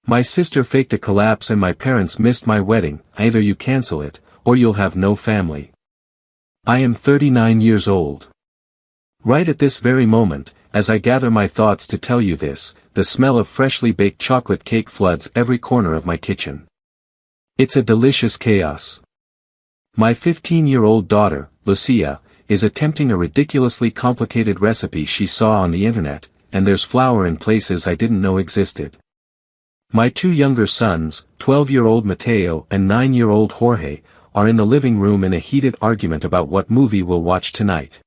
My sister faked a collapse and my parents missed my wedding. Either you cancel it, or you'll have no family. I am 39 years old. Right at this very moment, as I gather my thoughts to tell you this, the smell of freshly baked chocolate cake floods every corner of my kitchen. It's a delicious chaos. My 15-year-old daughter, Lucia, is attempting a ridiculously complicated recipe she saw on the internet, and there's flour in places I didn't know existed. My two younger sons, 12-year-old Mateo and 9-year-old Jorge, are in the living room in a heated argument about what movie we'll watch tonight.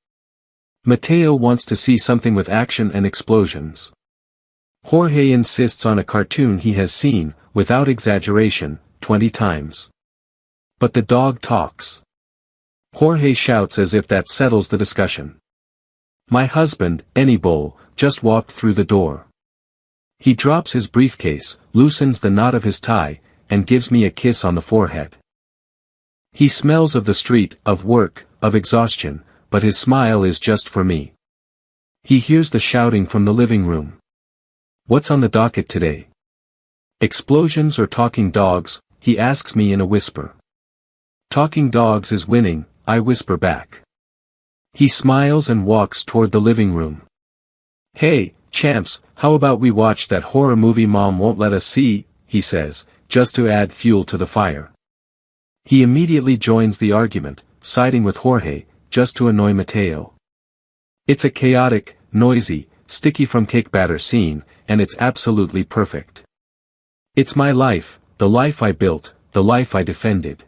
Mateo wants to see something with action and explosions. Jorge insists on a cartoon he has seen, without exaggeration, 20 times. But the dog talks. Jorge shouts as if that settles the discussion. My husband, Anibol, just walked through the door. He drops his briefcase, loosens the knot of his tie, and gives me a kiss on the forehead. He smells of the street, of work, of exhaustion, but his smile is just for me. He hears the shouting from the living room. What's on the docket today? Explosions or talking dogs? He asks me in a whisper. Talking dogs is winning, I whisper back. He smiles and walks toward the living room. Hey, champs, how about we watch that horror movie Mom won't let us see, he says, just to add fuel to the fire. He immediately joins the argument, siding with Jorge, just to annoy Mateo. It's a chaotic, noisy, sticky from cake batter scene, and it's absolutely perfect. It's my life, the life I built, the life I defended.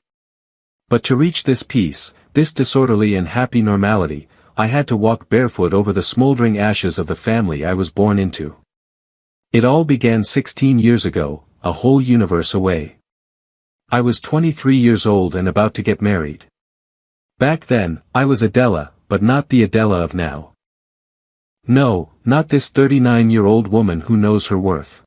But to reach this peace, this disorderly and happy normality, I had to walk barefoot over the smoldering ashes of the family I was born into. It all began 16 years ago, a whole universe away. I was 23 years old and about to get married. Back then, I was Adela, but not the Adela of now. No, not this 39-year-old woman who knows her worth.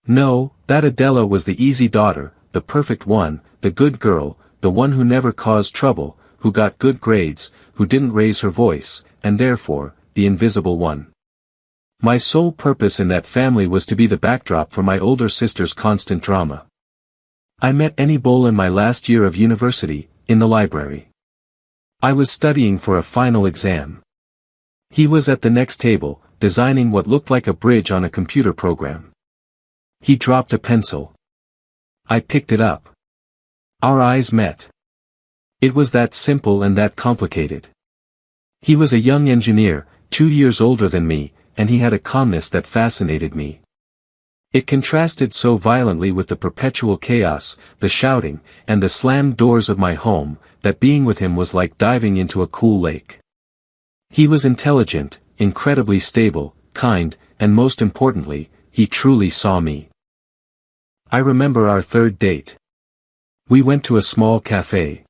No, that Adela was the easy daughter, the perfect one, the good girl, the one who never caused trouble, who got good grades, who didn't raise her voice, and therefore, the invisible one. My sole purpose in that family was to be the backdrop for my older sister's constant drama. I met Anibol in my last year of university, in the library. I was studying for a final exam. He was at the next table, designing what looked like a bridge on a computer program. He dropped a pencil. I picked it up. Our eyes met. It was that simple and that complicated. He was a young engineer, 2 years older than me, and he had a calmness that fascinated me. It contrasted so violently with the perpetual chaos, the shouting, and the slammed doors of my home, that being with him was like diving into a cool lake. He was intelligent, incredibly stable, kind, and most importantly, he truly saw me. I remember our third date. We went to a small cafe.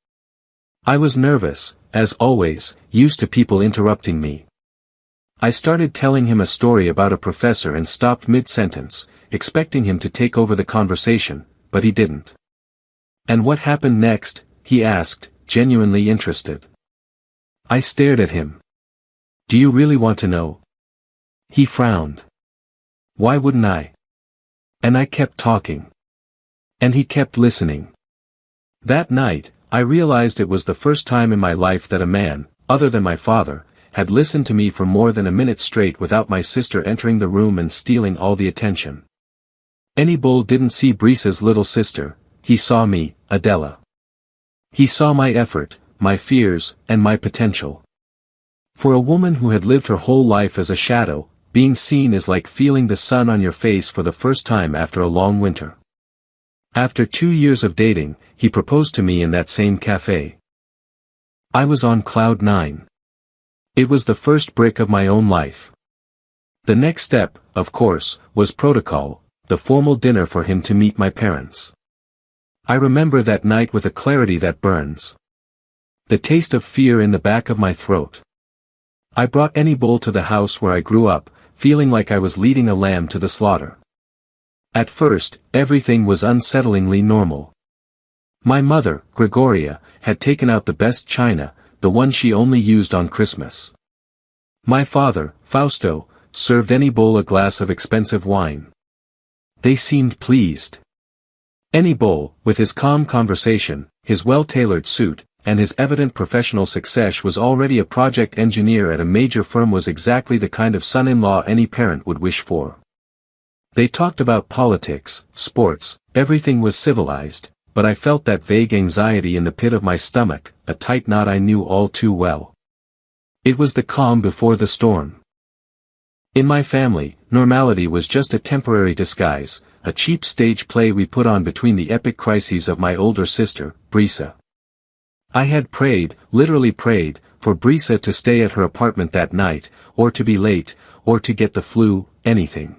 I was nervous, as always, used to people interrupting me. I started telling him a story about a professor and stopped mid-sentence, expecting him to take over the conversation, but he didn't. And what happened next? He asked, genuinely interested. I stared at him. Do you really want to know? He frowned. Why wouldn't I? And I kept talking. And he kept listening. That night, I realized it was the first time in my life that a man, other than my father, had listened to me for more than a minute straight without my sister entering the room and stealing all the attention. Anibol didn't see Brisa's little sister, he saw me, Adela. He saw my effort, my fears, and my potential. For a woman who had lived her whole life as a shadow, being seen is like feeling the sun on your face for the first time after a long winter. After 2 years of dating, he proposed to me in that same cafe. I was on cloud 9. It was the first brick of my own life. The next step, of course, was protocol, the formal dinner for him to meet my parents. I remember that night with a clarity that burns. The taste of fear in the back of my throat. I brought Anibol to the house where I grew up, feeling like I was leading a lamb to the slaughter. At first, everything was unsettlingly normal. My mother, Gregoria, had taken out the best china, the one she only used on Christmas. My father, Fausto, served Anibol a glass of expensive wine. They seemed pleased. Any Bull, with his calm conversation, his well-tailored suit, and his evident professional success was already a project engineer at a major firm, was exactly the kind of son-in-law any parent would wish for. They talked about politics, sports, everything was civilized, but I felt that vague anxiety in the pit of my stomach, a tight knot I knew all too well. It was the calm before the storm. In my family, normality was just a temporary disguise, a cheap stage play we put on between the epic crises of my older sister, Brisa. I had prayed, literally prayed, for Brisa to stay at her apartment that night, or to be late, or to get the flu, anything.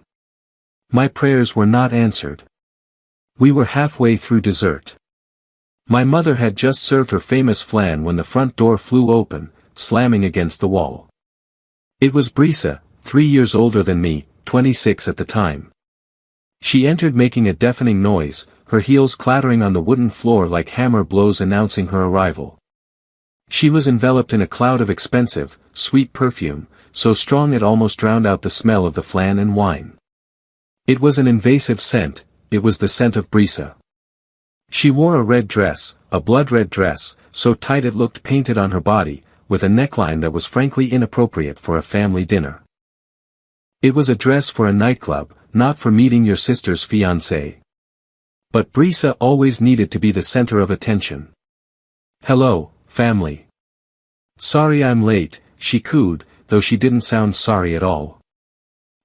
My prayers were not answered. We were halfway through dessert. My mother had just served her famous flan when the front door flew open, slamming against the wall. It was Brisa, 3 years older than me, 26 at the time. She entered making a deafening noise, her heels clattering on the wooden floor like hammer blows announcing her arrival. She was enveloped in a cloud of expensive, sweet perfume, so strong it almost drowned out the smell of the flan and wine. It was an invasive scent, it was the scent of Brisa. She wore a red dress, a blood-red dress, so tight it looked painted on her body, with a neckline that was frankly inappropriate for a family dinner. It was a dress for a nightclub, not for meeting your sister's fiancé. But Brisa always needed to be the center of attention. "Hello, family. Sorry I'm late," she cooed, though she didn't sound sorry at all.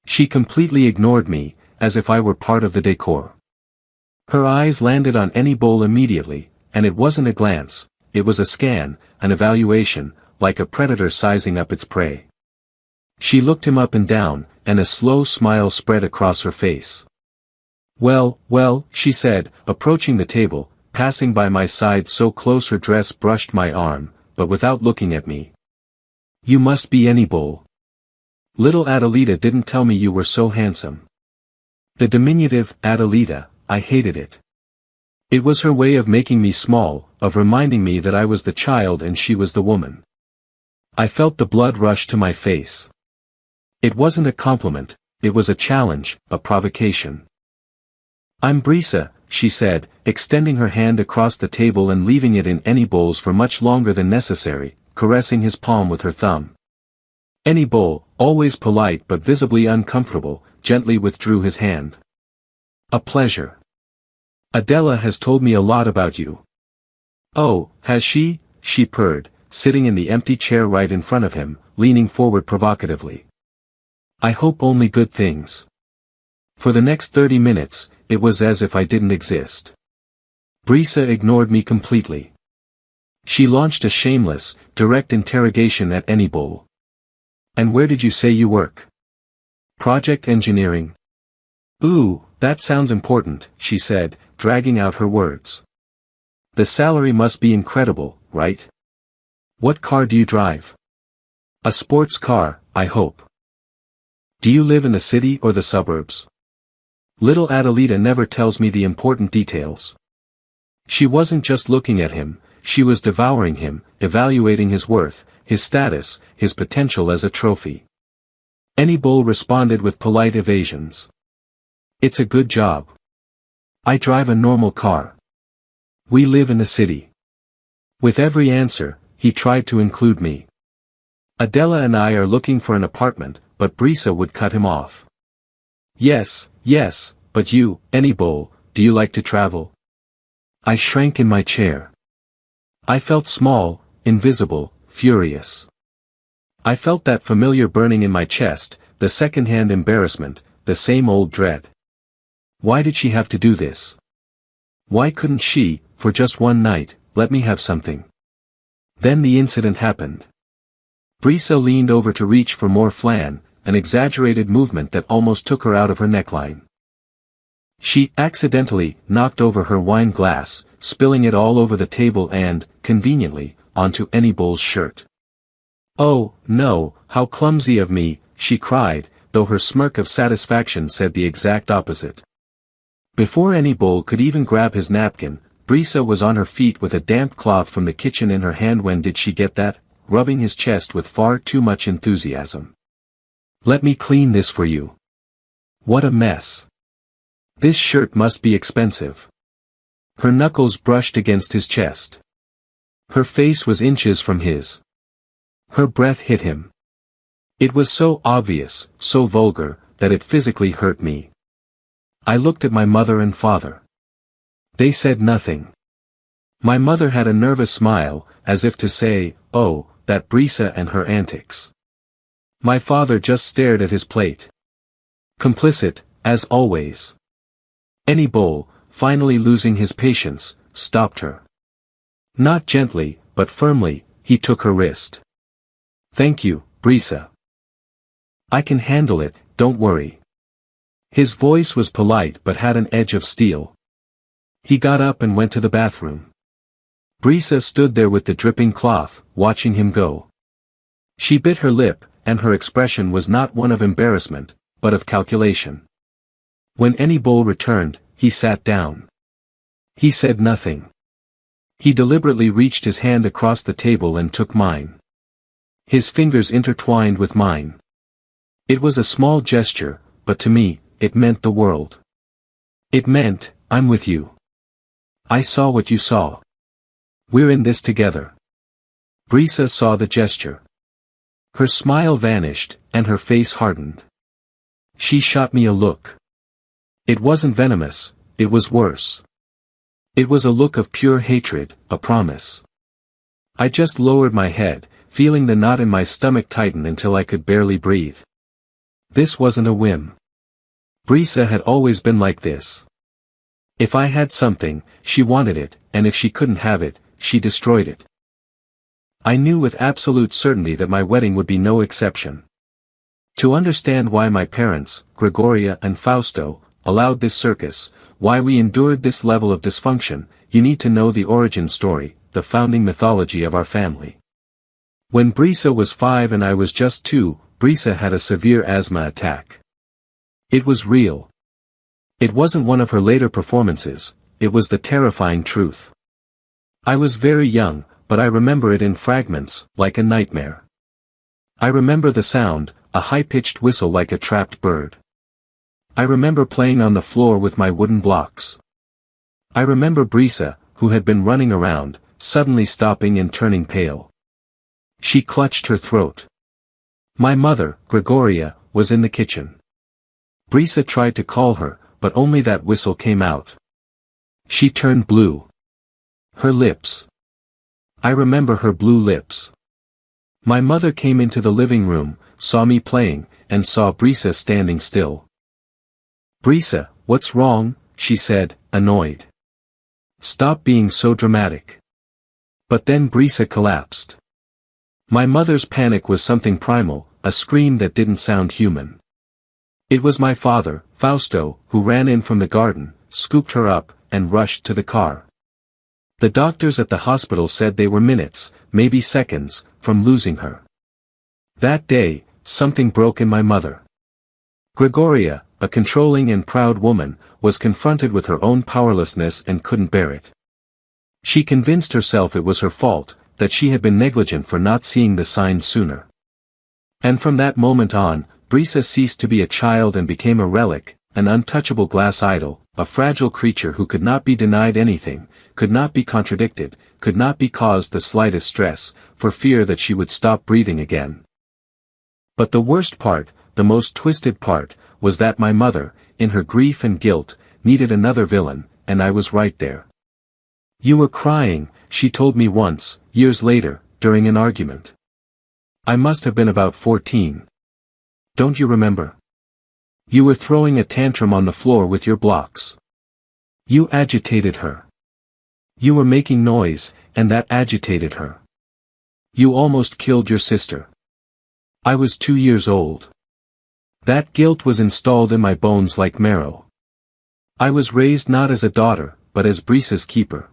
She completely ignored me, as if I were part of the decor. Her eyes landed on Any Bull immediately, and it wasn't a glance, it was a scan, an evaluation, like a predator sizing up its prey. She looked him up and down, and a slow smile spread across her face. Well, she said, approaching the table, passing by my side so close her dress brushed my arm, but without looking at me. "You must be Any Bull. Little Adelita didn't tell me you were so handsome." The diminutive, Adelita, I hated it. It was her way of making me small, of reminding me that I was the child and she was the woman. I felt the blood rush to my face. It wasn't a compliment, it was a challenge, a provocation. "I'm Brisa," she said, extending her hand across the table and leaving it in Any Bull's for much longer than necessary, caressing his palm with her thumb. Any Bull, always polite but visibly uncomfortable, gently withdrew his hand. "A pleasure. Adela has told me a lot about you." "Oh, has she?" she purred, sitting in the empty chair right in front of him, leaning forward provocatively. "I hope only good things." For the next 30 minutes, it was as if I didn't exist. Brisa ignored me completely. She launched a shameless, direct interrogation at Any Bull. "And where did you say you work?" "Project engineering." "Ooh, that sounds important," she said, dragging out her words. "The salary must be incredible, right? What car do you drive?" "A sports car, I hope." "Do you live in the city or the suburbs?" Little Adelita never tells me the important details. She wasn't just looking at him, she was devouring him, evaluating his worth, his status, his potential as a trophy. Any Bull responded with polite evasions. "It's a good job. I drive a normal car. We live in the city." With every answer, he tried to include me. "Adela and I are looking for an apartment," but Brisa would cut him off. Yes, but you, Any Bull, do you like to travel?" I shrank in my chair. I felt small, invisible, furious. I felt that familiar burning in my chest, the second-hand embarrassment, the same old dread. Why did she have to do this? Why couldn't she, for just one night, let me have something? Then the incident happened. Brisa leaned over to reach for more flan, an exaggerated movement that almost took her out of her neckline. She accidentally knocked over her wine glass, spilling it all over the table and, conveniently, onto Any Bull's shirt. "Oh, no, how clumsy of me," she cried, though her smirk of satisfaction said the exact opposite. Before Any Bull could even grab his napkin, Brisa was on her feet with a damp cloth from the kitchen in her hand. "When did she get that?" rubbing his chest with far too much enthusiasm. "Let me clean this for you. What a mess. This shirt must be expensive. Her knuckles brushed against his chest. Her face was inches from his. Her breath hit him. It was so obvious, so vulgar, that it physically hurt me. I looked at my mother and father. They said nothing. My mother had a nervous smile, as if to say, "Oh, that Brisa and her antics." My father just stared at his plate. Complicit, as always. Any Bowl, finally losing his patience, stopped her. Not gently, but firmly, he took her wrist. "Thank you, Brisa. I can handle it, don't worry." His voice was polite but had an edge of steel. He got up and went to the bathroom. Brisa stood there with the dripping cloth, watching him go. She bit her lip, and her expression was not one of embarrassment, but of calculation. When Any Bowl returned, he sat down. He said nothing. He deliberately reached his hand across the table and took mine. His fingers intertwined with mine. It was a small gesture, but to me, it meant the world. It meant, I'm with you. I saw what you saw. We're in this together. Brisa saw the gesture. Her smile vanished, and her face hardened. She shot me a look. It wasn't venomous, it was worse. It was a look of pure hatred, a promise. I just lowered my head, feeling the knot in my stomach tighten until I could barely breathe. This wasn't a whim. Brisa had always been like this. If I had something, she wanted it, and if she couldn't have it, she destroyed it. I knew with absolute certainty that my wedding would be no exception. To understand why my parents, Gregoria and Fausto, allowed this circus, why we endured this level of dysfunction, you need to know the origin story, the founding mythology of our family. When Brisa was 5 and I was just 2, Brisa had a severe asthma attack. It was real. It wasn't one of her later performances, it was the terrifying truth. I was very young, but I remember it in fragments, like a nightmare. I remember the sound, a high-pitched whistle like a trapped bird. I remember playing on the floor with my wooden blocks. I remember Brisa, who had been running around, suddenly stopping and turning pale. She clutched her throat. My mother, Gregoria, was in the kitchen. Brisa tried to call her, but only that whistle came out. She turned blue. Her lips. I remember her blue lips. My mother came into the living room, saw me playing, and saw Brisa standing still. "Brisa, what's wrong?" she said, annoyed. "Stop being so dramatic." But then Brisa collapsed. My mother's panic was something primal, a scream that didn't sound human. It was my father, Fausto, who ran in from the garden, scooped her up, and rushed to the car. The doctors at the hospital said they were minutes, maybe seconds, from losing her. That day, something broke in my mother. Gregoria, a controlling and proud woman, was confronted with her own powerlessness and couldn't bear it. She convinced herself it was her fault, that she had been negligent for not seeing the signs sooner. And from that moment on, Brisa ceased to be a child and became a relic, an untouchable glass idol, a fragile creature who could not be denied anything, could not be contradicted, could not be caused the slightest stress, for fear that she would stop breathing again. But the worst part, the most twisted part, was that my mother, in her grief and guilt, needed another villain, and I was right there. "You were crying," she told me once, years later, during an argument. I must have been about 14. Don't you remember? You were throwing a tantrum on the floor with your blocks. You agitated her. You were making noise, and that agitated her. You almost killed your sister. I was 2 years old. That guilt was installed in my bones like marrow. I was raised not as a daughter, but as Brisa's keeper.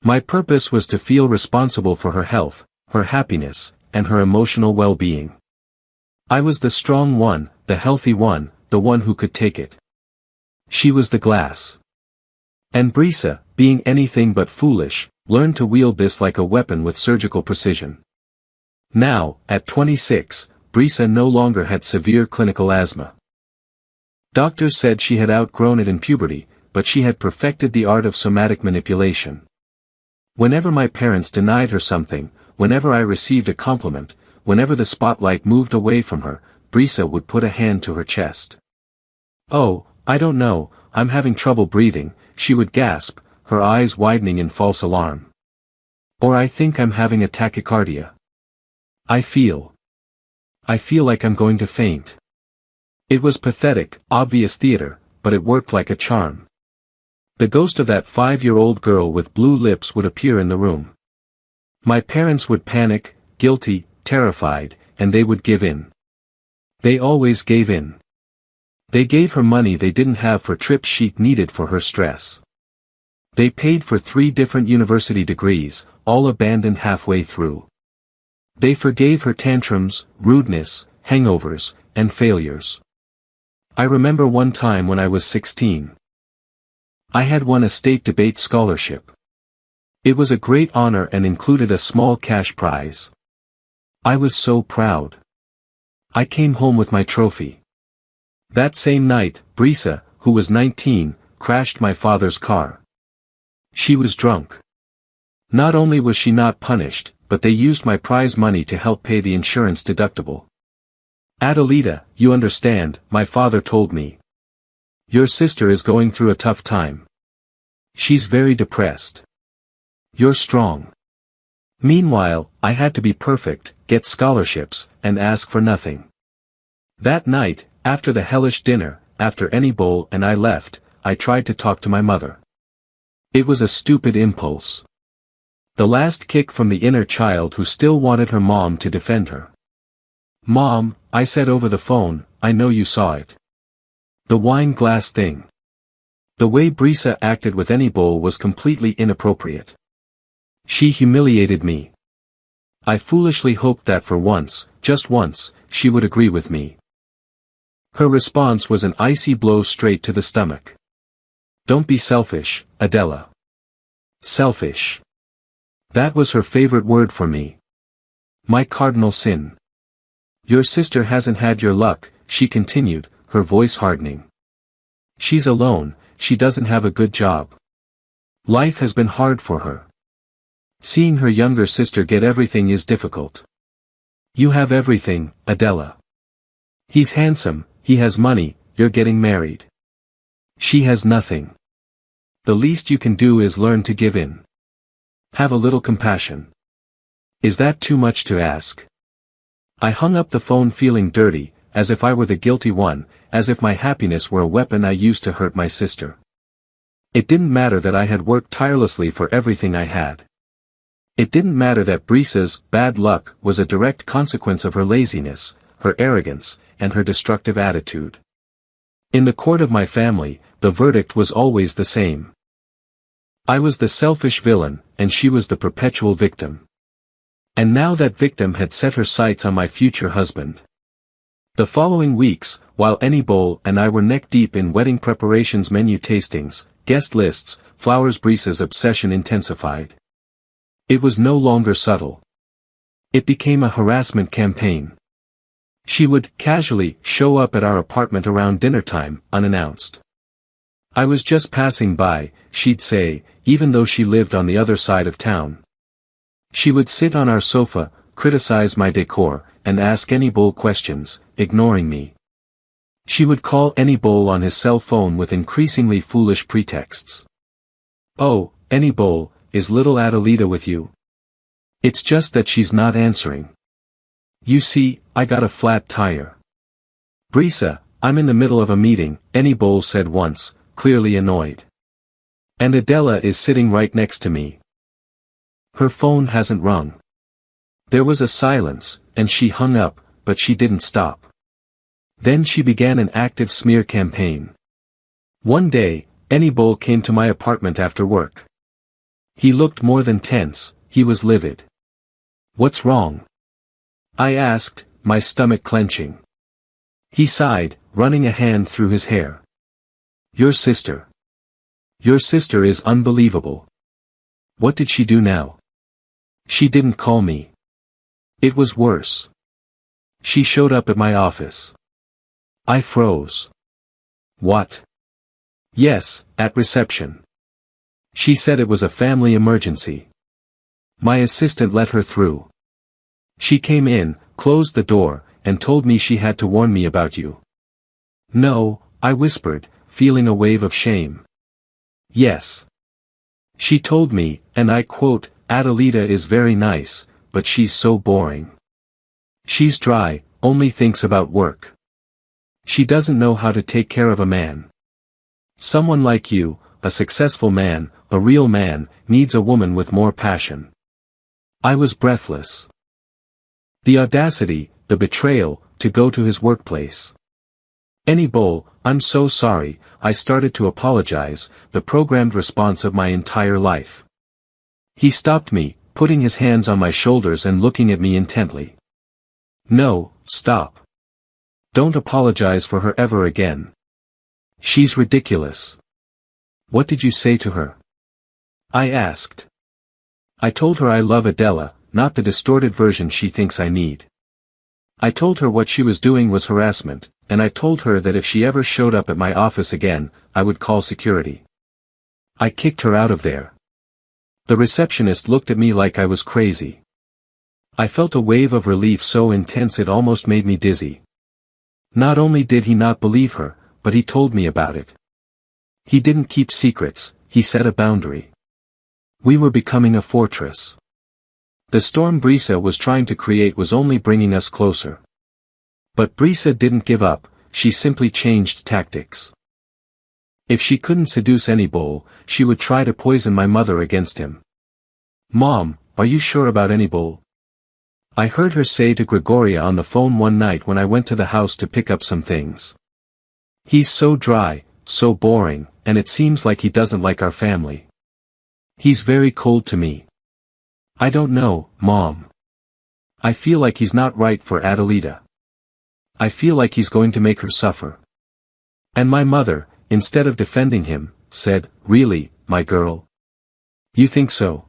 My purpose was to feel responsible for her health, her happiness, and her emotional well-being. I was the strong one, the healthy one, the one who could take it. She was the glass. And Brisa, being anything but foolish, learned to wield this like a weapon with surgical precision. Now, at 26, Brisa no longer had severe clinical asthma. Doctors said she had outgrown it in puberty, but she had perfected the art of somatic manipulation. Whenever my parents denied her something, whenever I received a compliment, whenever the spotlight moved away from her, Brisa would put a hand to her chest. "Oh, I don't know, I'm having trouble breathing," she would gasp, her eyes widening in false alarm. "Or I think I'm having a tachycardia. I feel like I'm going to faint." It was pathetic, obvious theater, but it worked like a charm. The ghost of that 5-year-old girl with blue lips would appear in the room. My parents would panic, guilty, terrified, and they would give in. They always gave in. They gave her money they didn't have for trips she needed for her stress. They paid for 3 different university degrees, all abandoned halfway through. They forgave her tantrums, rudeness, hangovers, and failures. I remember one time when I was 16. I had won a state debate scholarship. It was a great honor and included a small cash prize. I was so proud. I came home with my trophy. That same night, Brisa, who was 19, crashed my father's car. She was drunk. Not only was she not punished, but they used my prize money to help pay the insurance deductible. "Adelita, you understand," my father told me. "Your sister is going through a tough time. She's very depressed. You're strong." Meanwhile, I had to be perfect, get scholarships, and ask for nothing. That night, after the hellish dinner, after any bowl and I left, I tried to talk to my mother. It was a stupid impulse. The last kick from the inner child who still wanted her mom to defend her. "Mom," I said over the phone, "I know you saw it. The wine glass thing. The way Brisa acted with any bowl was completely inappropriate. She humiliated me. I foolishly hoped that for once, just once, she would agree with me." Her response was an icy blow straight to the stomach. "Don't be selfish, Adela." Selfish. That was her favorite word for me. My cardinal sin. "Your sister hasn't had your luck," she continued, her voice hardening. "She's alone, she doesn't have a good job. Life has been hard for her. Seeing her younger sister get everything is difficult. You have everything, Adela. He's handsome, he has money, you're getting married. She has nothing. The least you can do is learn to give in. Have a little compassion. Is that too much to ask?" I hung up the phone feeling dirty, as if I were the guilty one, as if my happiness were a weapon I used to hurt my sister. It didn't matter that I had worked tirelessly for everything I had. It didn't matter that Brisa's bad luck was a direct consequence of her laziness, her arrogance, and her destructive attitude. In the court of my family, the verdict was always the same. I was the selfish villain, and she was the perpetual victim. And now that victim had set her sights on my future husband. The following weeks, while Annie Bowl and I were neck-deep in wedding preparations, menu tastings, guest lists, flowers, Brisa's obsession intensified. It was no longer subtle. It became a harassment campaign. She would casually show up at our apartment around dinner time, unannounced. "I was just passing by," she'd say, even though she lived on the other side of town. She would sit on our sofa, criticize my decor, and ask Annie Bowl questions, ignoring me. She would call Annie Bowl on his cell phone with increasingly foolish pretexts. "Oh, Annie Bowl, is little Adelita with you? It's just that she's not answering. You see, I got a flat tire." "Brisa, I'm in the middle of a meeting," Annie Bowl said once, clearly annoyed. "And Adela is sitting right next to me. Her phone hasn't rung." There was a silence, and she hung up, but she didn't stop. Then she began an active smear campaign. One day, Annie Bowl came to my apartment after work. He looked more than tense, he was livid. "What's wrong?" I asked, my stomach clenching. He sighed, running a hand through his hair. "Your sister. Your sister is unbelievable. What did she do now?" "She didn't call me. It was worse. She showed up at my office." I froze. What? Yes, at reception. She said it was a family emergency. My assistant let her through. She came in, closed the door, and told me she had to warn me about you. No, I whispered, feeling a wave of shame. Yes. She told me, and I quote, "Adelita is very nice, but she's so boring. She's dry, only thinks about work. She doesn't know how to take care of a man. Someone like you, a successful man, a real man, needs a woman with more passion." I was breathless. The audacity, the betrayal, to go to his workplace. "Any Bowl, I'm so sorry," I started to apologize, the programmed response of my entire life. He stopped me, putting his hands on my shoulders and looking at me intently. "No, stop. Don't apologize for her ever again. She's ridiculous." "What did you say to her?" I asked. "I told her I love Adela, not the distorted version she thinks I need. I told her what she was doing was harassment, and I told her that if she ever showed up at my office again, I would call security. I kicked her out of there." The receptionist looked at me like I was crazy. I felt a wave of relief so intense it almost made me dizzy. Not only did he not believe her, but he told me about it. He didn't keep secrets, he set a boundary. We were becoming a fortress. The storm Brisa was trying to create was only bringing us closer. But Brisa didn't give up, she simply changed tactics. If she couldn't seduce any Bowl, she would try to poison my mother against him. "Mom, are you sure about any Bowl?" I heard her say to Gregoria on the phone one night when I went to the house to pick up some things. "He's so dry, so boring, and it seems like he doesn't like our family. He's very cold to me. I don't know, Mom. I feel like he's not right for Adelita. I feel like he's going to make her suffer." And my mother, instead of defending him, said, "Really, my girl? You think so?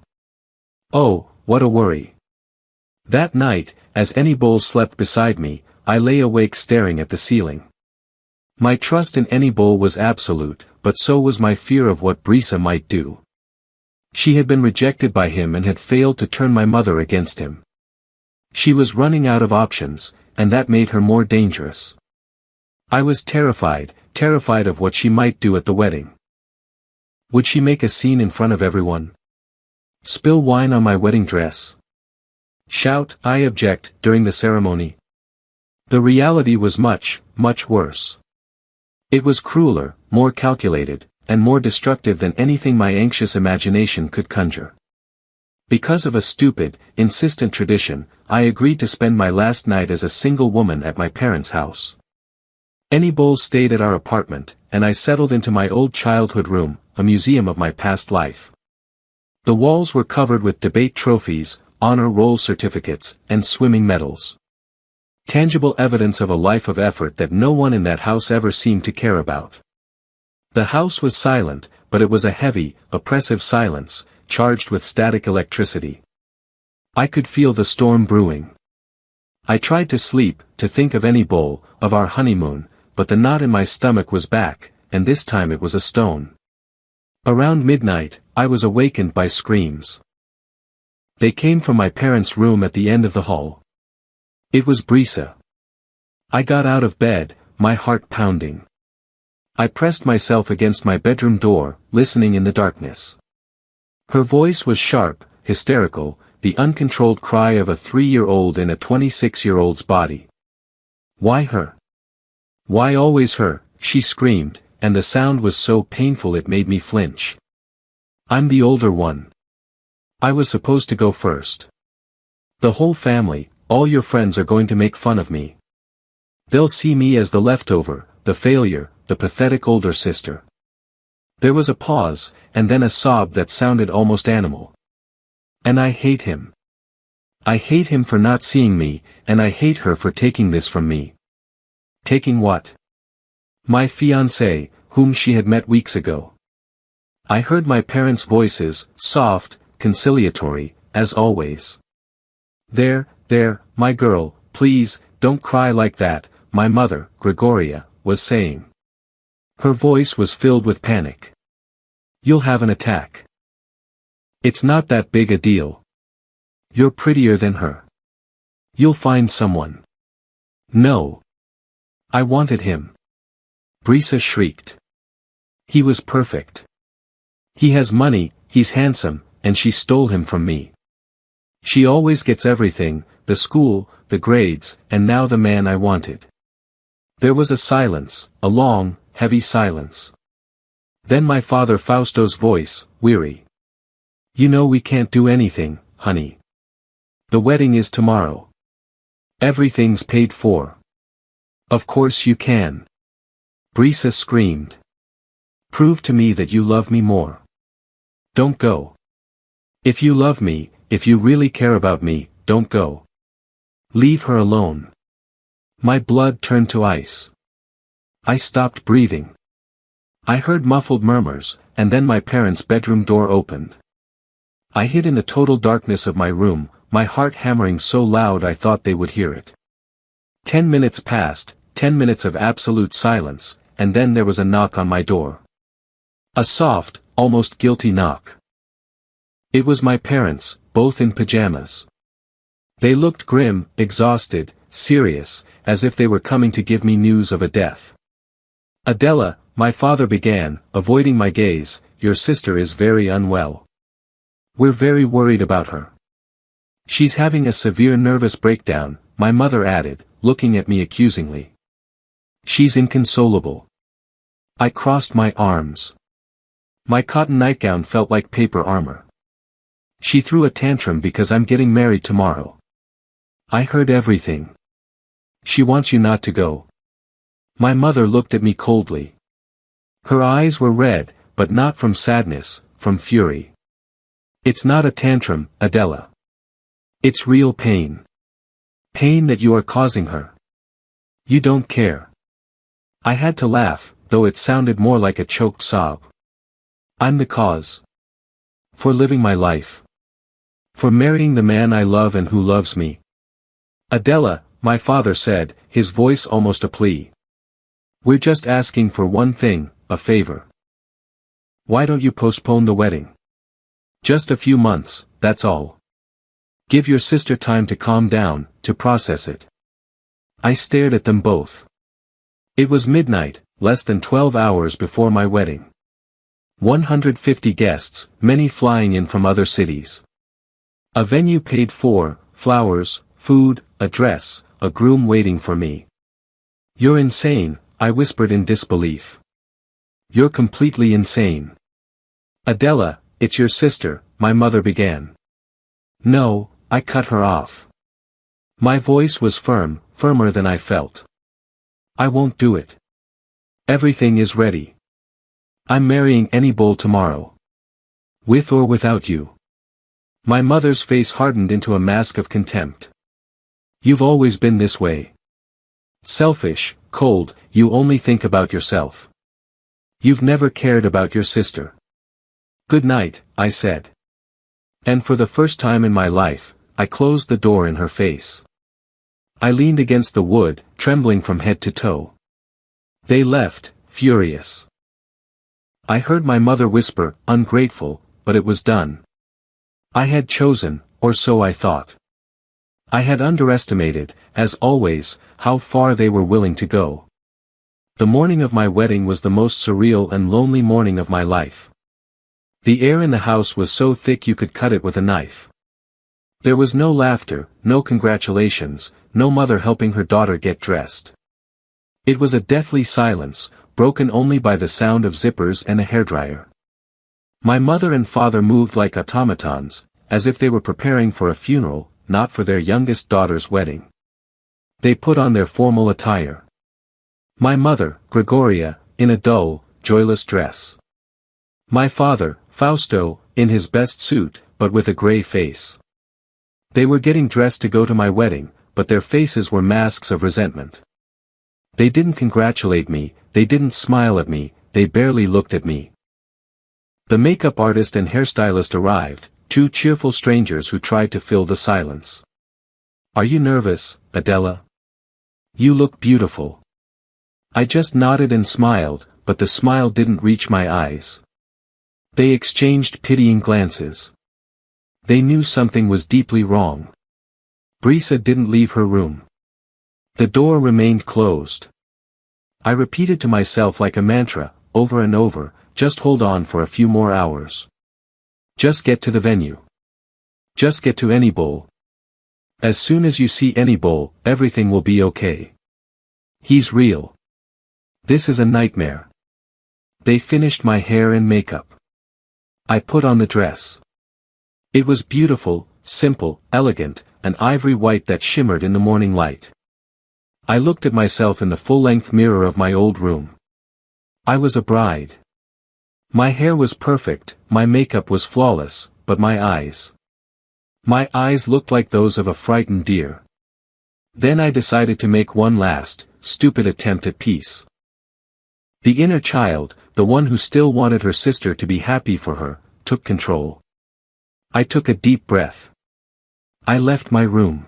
Oh, what a worry." That night, as any Bowl slept beside me, I lay awake staring at the ceiling. My trust in any Bowl was absolute, but so was my fear of what Brisa might do. She had been rejected by him and had failed to turn my mother against him. She was running out of options, and that made her more dangerous. I was terrified of what she might do at the wedding. Would she make a scene in front of everyone? Spill wine on my wedding dress? Shout, "I object," during the ceremony? The reality was much, much worse. It was crueler, more calculated, and more destructive than anything my anxious imagination could conjure. Because of a stupid, insistent tradition, I agreed to spend my last night as a single woman at my parents' house. Any Bowl stayed at our apartment, and I settled into my old childhood room, a museum of my past life. The walls were covered with debate trophies, honor roll certificates, and swimming medals. Tangible evidence of a life of effort that no one in that house ever seemed to care about. The house was silent, but it was a heavy, oppressive silence, charged with static electricity. I could feel the storm brewing. I tried to sleep, to think of any Bowl, of our honeymoon, but the knot in my stomach was back, and this time it was a stone. Around midnight, I was awakened by screams. They came from my parents' room at the end of the hall. It was Brisa. I got out of bed, my heart pounding. I pressed myself against my bedroom door, listening in the darkness. Her voice was sharp, hysterical, the uncontrolled cry of a 3-year-old in a 26-year-old's body. "Why her? Why always her?" she screamed, and the sound was so painful it made me flinch. "I'm the older one. I was supposed to go first. The whole family, all your friends are going to make fun of me. They'll see me as the leftover, the failure, the pathetic older sister." There was a pause, and then a sob that sounded almost animal. "And I hate him. I hate him for not seeing me, and I hate her for taking this from me." Taking what? My fiancé, whom she had met weeks ago. I heard my parents' voices, soft, conciliatory, as always. There, my girl, please, don't cry like that," my mother, Gregoria, was saying. Her voice was filled with panic. You'll have an attack. It's not that big a deal. You're prettier than her. You'll find someone. No. I wanted him. Brisa shrieked. He was perfect. He has money, he's handsome, and she stole him from me. She always gets everything, the school, the grades, and now the man I wanted. There was a silence, a long, heavy silence. Then my father Fausto's voice, weary. You know we can't do anything, honey. The wedding is tomorrow. Everything's paid for. Of course you can. Brisa screamed. Prove to me that you love me more. Don't go. If you love me, if you really care about me, don't go. Leave her alone. My blood turned to ice. I stopped breathing. I heard muffled murmurs, and then my parents' bedroom door opened. I hid in the total darkness of my room, my heart hammering so loud I thought they would hear it. 10 minutes passed, 10 minutes of absolute silence, and then there was a knock on my door. A soft, almost guilty knock. It was my parents, both in pajamas. They looked grim, exhausted, serious, as if they were coming to give me news of a death. Adela, my father began, avoiding my gaze, your sister is very unwell. We're very worried about her. She's having a severe nervous breakdown, my mother added, looking at me accusingly. She's inconsolable. I crossed my arms. My cotton nightgown felt like paper armor. She threw a tantrum because I'm getting married tomorrow. I heard everything. She wants you not to go. My mother looked at me coldly. Her eyes were red, but not from sadness, from fury. It's not a tantrum, Adela. It's real pain. Pain that you are causing her. You don't care. I had to laugh, though it sounded more like a choked sob. I'm the cause. For living my life. For marrying the man I love and who loves me. Adela, my father said, his voice almost a plea. We're just asking for one thing, a favor. Why don't you postpone the wedding? Just a few months, that's all. Give your sister time to calm down, to process it. I stared at them both. It was midnight, less than 12 hours before my wedding. 150 guests, many flying in from other cities. A venue paid for, flowers, food, a dress, a groom waiting for me. You're insane, I whispered in disbelief. You're completely insane. Adela, it's your sister, my mother began. No, I cut her off. My voice was firm, firmer than I felt. I won't do it. Everything is ready. I'm marrying any bull tomorrow. With or without you. My mother's face hardened into a mask of contempt. You've always been this way. Selfish, cold, you only think about yourself. You've never cared about your sister. Good night, I said. And for the first time in my life, I closed the door in her face. I leaned against the wood, trembling from head to toe. They left, furious. I heard my mother whisper, ungrateful, but it was done. I had chosen, or so I thought. I had underestimated, as always, how far they were willing to go. The morning of my wedding was the most surreal and lonely morning of my life. The air in the house was so thick you could cut it with a knife. There was no laughter, no congratulations, no mother helping her daughter get dressed. It was a deathly silence, broken only by the sound of zippers and a hairdryer. My mother and father moved like automatons, as if they were preparing for a funeral, not for their youngest daughter's wedding. They put on their formal attire. My mother, Gregoria, in a dull, joyless dress. My father, Fausto, in his best suit, but with a gray face. They were getting dressed to go to my wedding, but their faces were masks of resentment. They didn't congratulate me, they didn't smile at me, they barely looked at me. The makeup artist and hairstylist arrived, two cheerful strangers who tried to fill the silence. Are you nervous, Adela? You look beautiful. I just nodded and smiled, but the smile didn't reach my eyes. They exchanged pitying glances. They knew something was deeply wrong. Brisa didn't leave her room. The door remained closed. I repeated to myself like a mantra, over and over, just hold on for a few more hours. Just get to the venue. Just get to any bowl. As soon as you see any bowl, everything will be okay. He's real. This is a nightmare. They finished my hair and makeup. I put on the dress. It was beautiful, simple, elegant, an ivory white that shimmered in the morning light. I looked at myself in the full-length mirror of my old room. I was a bride. My hair was perfect, my makeup was flawless, but my eyes looked like those of a frightened deer. Then I decided to make one last, stupid attempt at peace. The inner child, the one who still wanted her sister to be happy for her, took control. I took a deep breath. I left my room.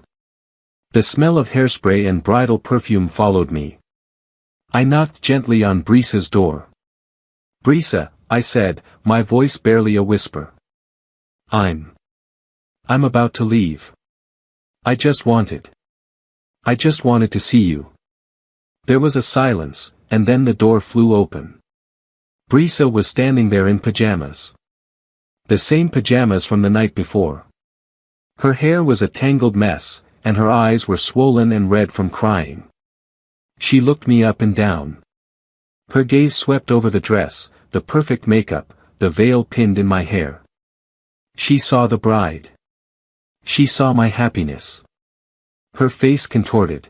The smell of hairspray and bridal perfume followed me. I knocked gently on Brisa's door. "Brisa," I said, my voice barely a whisper. I'm about to leave. I just wanted to see you." There was a silence, and then the door flew open. Brisa was standing there in pajamas. The same pajamas from the night before. Her hair was a tangled mess, and her eyes were swollen and red from crying. She looked me up and down. Her gaze swept over the dress, the perfect makeup, the veil pinned in my hair. She saw the bride. She saw my happiness. Her face contorted.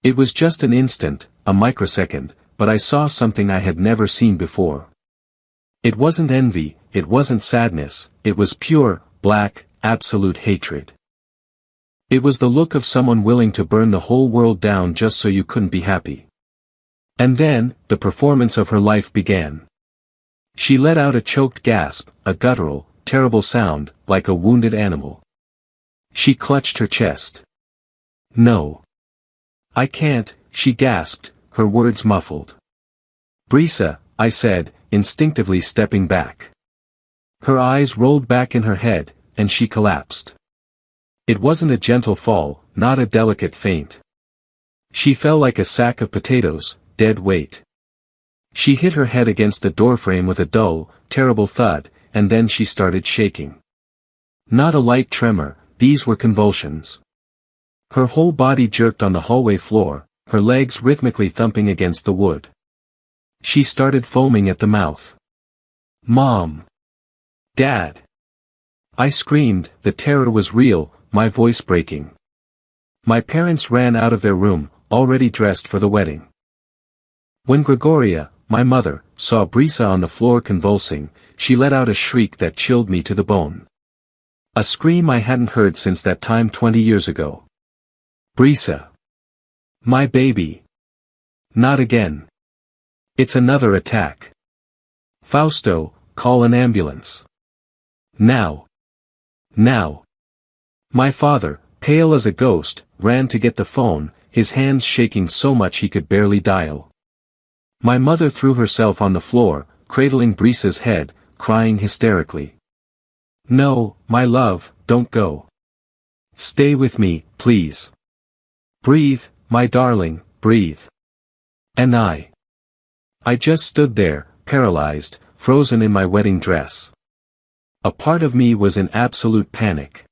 It was just an instant, a microsecond, but I saw something I had never seen before. It wasn't envy, it wasn't sadness, it was pure, black, absolute hatred. It was the look of someone willing to burn the whole world down just so you couldn't be happy. And then, the performance of her life began. She let out a choked gasp, a guttural, terrible sound, like a wounded animal. She clutched her chest. "No. I can't," she gasped, her words muffled. "Brisa," I said, instinctively stepping back. Her eyes rolled back in her head, and she collapsed. It wasn't a gentle fall, not a delicate faint. She fell like a sack of potatoes, dead weight. She hit her head against the doorframe with a dull, terrible thud, and then she started shaking. Not a light tremor, these were convulsions. Her whole body jerked on the hallway floor, her legs rhythmically thumping against the wood. She started foaming at the mouth. "Mom! Dad!" I screamed, the terror was real, my voice breaking. My parents ran out of their room, already dressed for the wedding. When Gregoria, my mother, saw Brisa on the floor convulsing, she let out a shriek that chilled me to the bone. A scream I hadn't heard since that time 20 years ago. "Brisa! My baby! Not again! It's another attack! Fausto, call an ambulance! Now! Now!" My father, pale as a ghost, ran to get the phone, his hands shaking so much he could barely dial. My mother threw herself on the floor, cradling Brisa's head, crying hysterically. "No, my love, don't go. Stay with me, please. Breathe, my darling, breathe." And I just stood there, paralyzed, frozen in my wedding dress. A part of me was in absolute panic.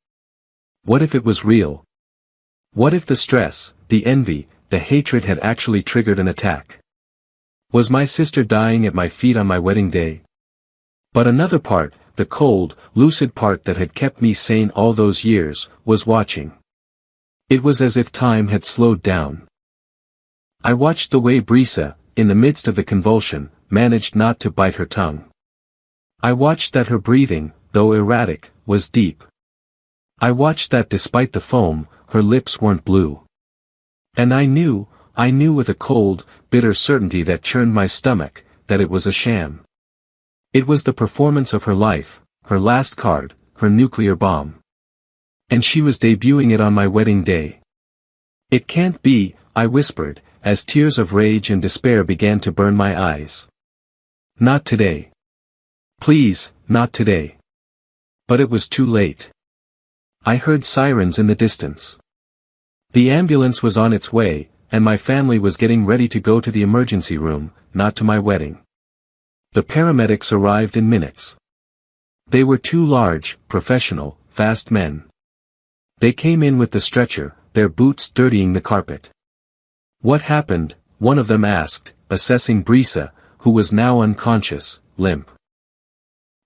What if it was real? What if the stress, the envy, the hatred had actually triggered an attack? Was my sister dying at my feet on my wedding day? But another part, the cold, lucid part that had kept me sane all those years, was watching. It was as if time had slowed down. I watched the way Brisa, in the midst of the convulsion, managed not to bite her tongue. I watched that her breathing, though erratic, was deep. I watched that despite the foam, her lips weren't blue. And I knew with a cold, bitter certainty that churned my stomach, that it was a sham. It was the performance of her life, her last card, her nuclear bomb. And she was debuting it on my wedding day. "It can't be," I whispered, as tears of rage and despair began to burn my eyes. Not today. Please, not today. But it was too late. I heard sirens in the distance. The ambulance was on its way, and my family was getting ready to go to the emergency room, not to my wedding. The paramedics arrived in minutes. They were two large, professional, fast men. They came in with the stretcher, their boots dirtying the carpet. What happened? One of them asked, assessing Brisa, who was now unconscious, limp.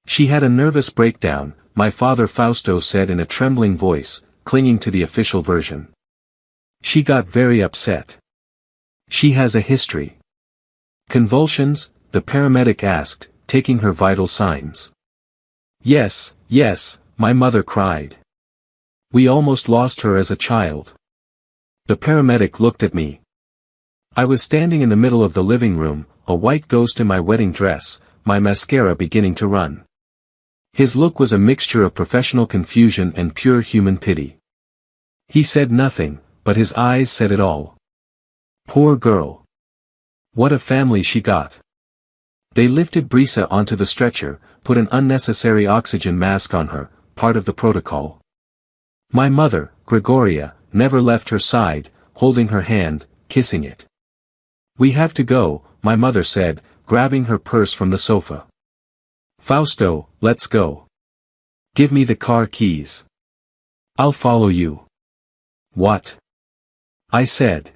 She had a nervous breakdown, my father Fausto said in a trembling voice, clinging to the official version. She got very upset. She has a history. Convulsions? The paramedic asked, taking her vital signs. Yes, yes, my mother cried. We almost lost her as a child. The paramedic looked at me. I was standing in the middle of the living room, a white ghost in my wedding dress, my mascara beginning to run. His look was a mixture of professional confusion and pure human pity. He said nothing, but his eyes said it all. Poor girl. What a family she got. They lifted Brisa onto the stretcher, put an unnecessary oxygen mask on her, part of the protocol. My mother, Gregoria, never left her side, holding her hand, kissing it. We have to go, my mother said, grabbing her purse from the sofa. Fausto, let's go. Give me the car keys. I'll follow you. What? I said.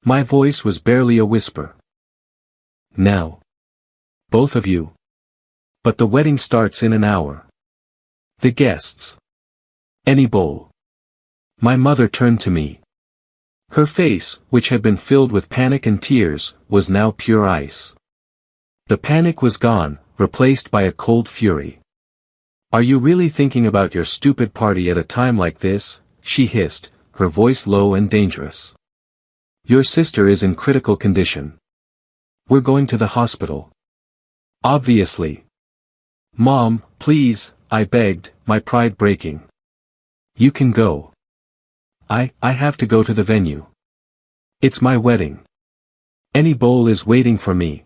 My voice was barely a whisper. Now. Both of you. But the wedding starts in an hour. The guests. Any bowl. My mother turned to me. Her face, which had been filled with panic and tears, was now pure ice. The panic was gone, replaced by a cold fury. Are you really thinking about your stupid party at a time like this? She hissed, her voice low and dangerous. Your sister is in critical condition. We're going to the hospital. Obviously. Mom, please, I begged, my pride breaking. You can go. I have to go to the venue. It's my wedding. Any bowl is waiting for me.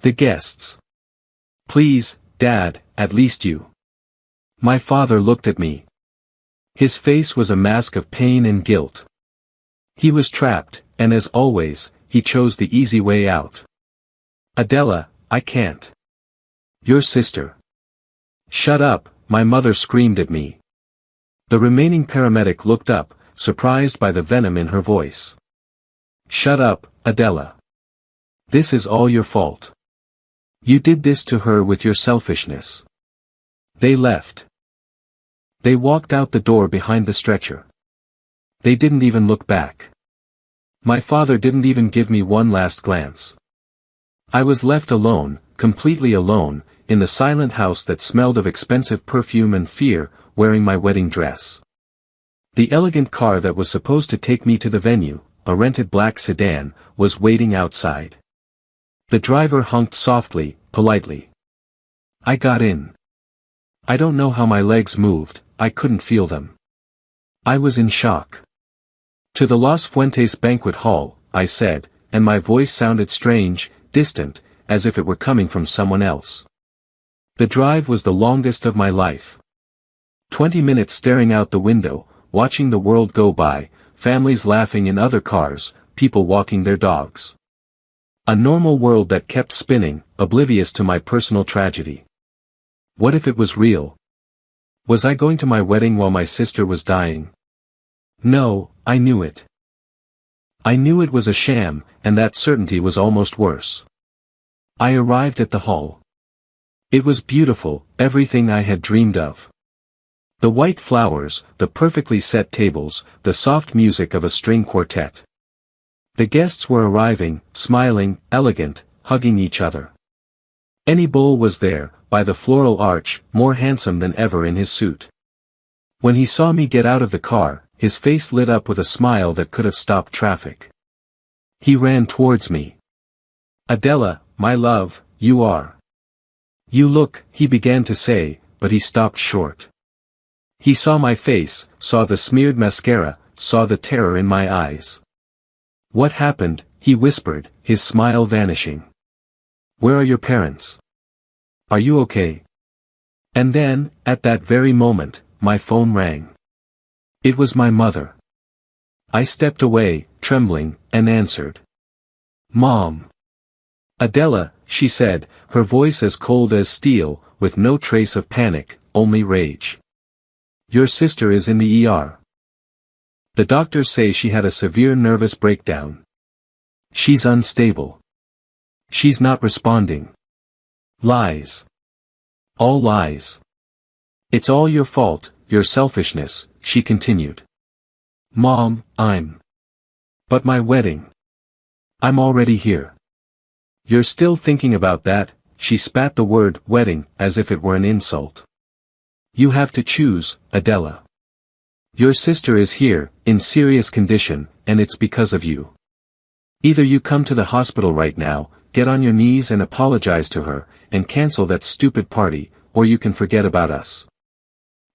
The guests. Please, Dad, at least you. My father looked at me. His face was a mask of pain and guilt. He was trapped, and as always, he chose the easy way out. Adela, I can't. Your sister. Shut up, my mother screamed at me. The remaining paramedic looked up, surprised by the venom in her voice. Shut up, Adela. This is all your fault. You did this to her with your selfishness. They left. They walked out the door behind the stretcher. They didn't even look back. My father didn't even give me one last glance. I was left alone, completely alone, in the silent house that smelled of expensive perfume and fear, wearing my wedding dress. The elegant car that was supposed to take me to the venue, a rented black sedan, was waiting outside. The driver honked softly, politely. I got in. I don't know how my legs moved, I couldn't feel them. I was in shock. To the Los Fuentes banquet hall, I said, and my voice sounded strange, distant, as if it were coming from someone else. The drive was the longest of my life. 20 minutes staring out the window, watching the world go by, families laughing in other cars, people walking their dogs. A normal world that kept spinning, oblivious to my personal tragedy. What if it was real? Was I going to my wedding while my sister was dying? No, I knew it. I knew it was a sham, and that certainty was almost worse. I arrived at the hall. It was beautiful, everything I had dreamed of. The white flowers, the perfectly set tables, the soft music of a string quartet. The guests were arriving, smiling, elegant, hugging each other. Any Bull was there, by the floral arch, more handsome than ever in his suit. When he saw me get out of the car, his face lit up with a smile that could have stopped traffic. He ran towards me. Adela, my love, you are. You look, he began to say, but he stopped short. He saw my face, saw the smeared mascara, saw the terror in my eyes. What happened? He whispered, his smile vanishing. Where are your parents? Are you okay? And then, at that very moment, my phone rang. It was my mother. I stepped away, trembling, and answered. Mom. Adela, she said, her voice as cold as steel, with no trace of panic, only rage. Your sister is in the ER. The doctors say she had a severe nervous breakdown. She's unstable. She's not responding. Lies. All lies. It's all your fault, your selfishness, she continued. Mom, But my wedding. I'm already here. You're still thinking about that, she spat the word wedding as if it were an insult. You have to choose, Adela. Your sister is here, in serious condition, and it's because of you. Either you come to the hospital right now, get on your knees and apologize to her, and cancel that stupid party, or you can forget about us.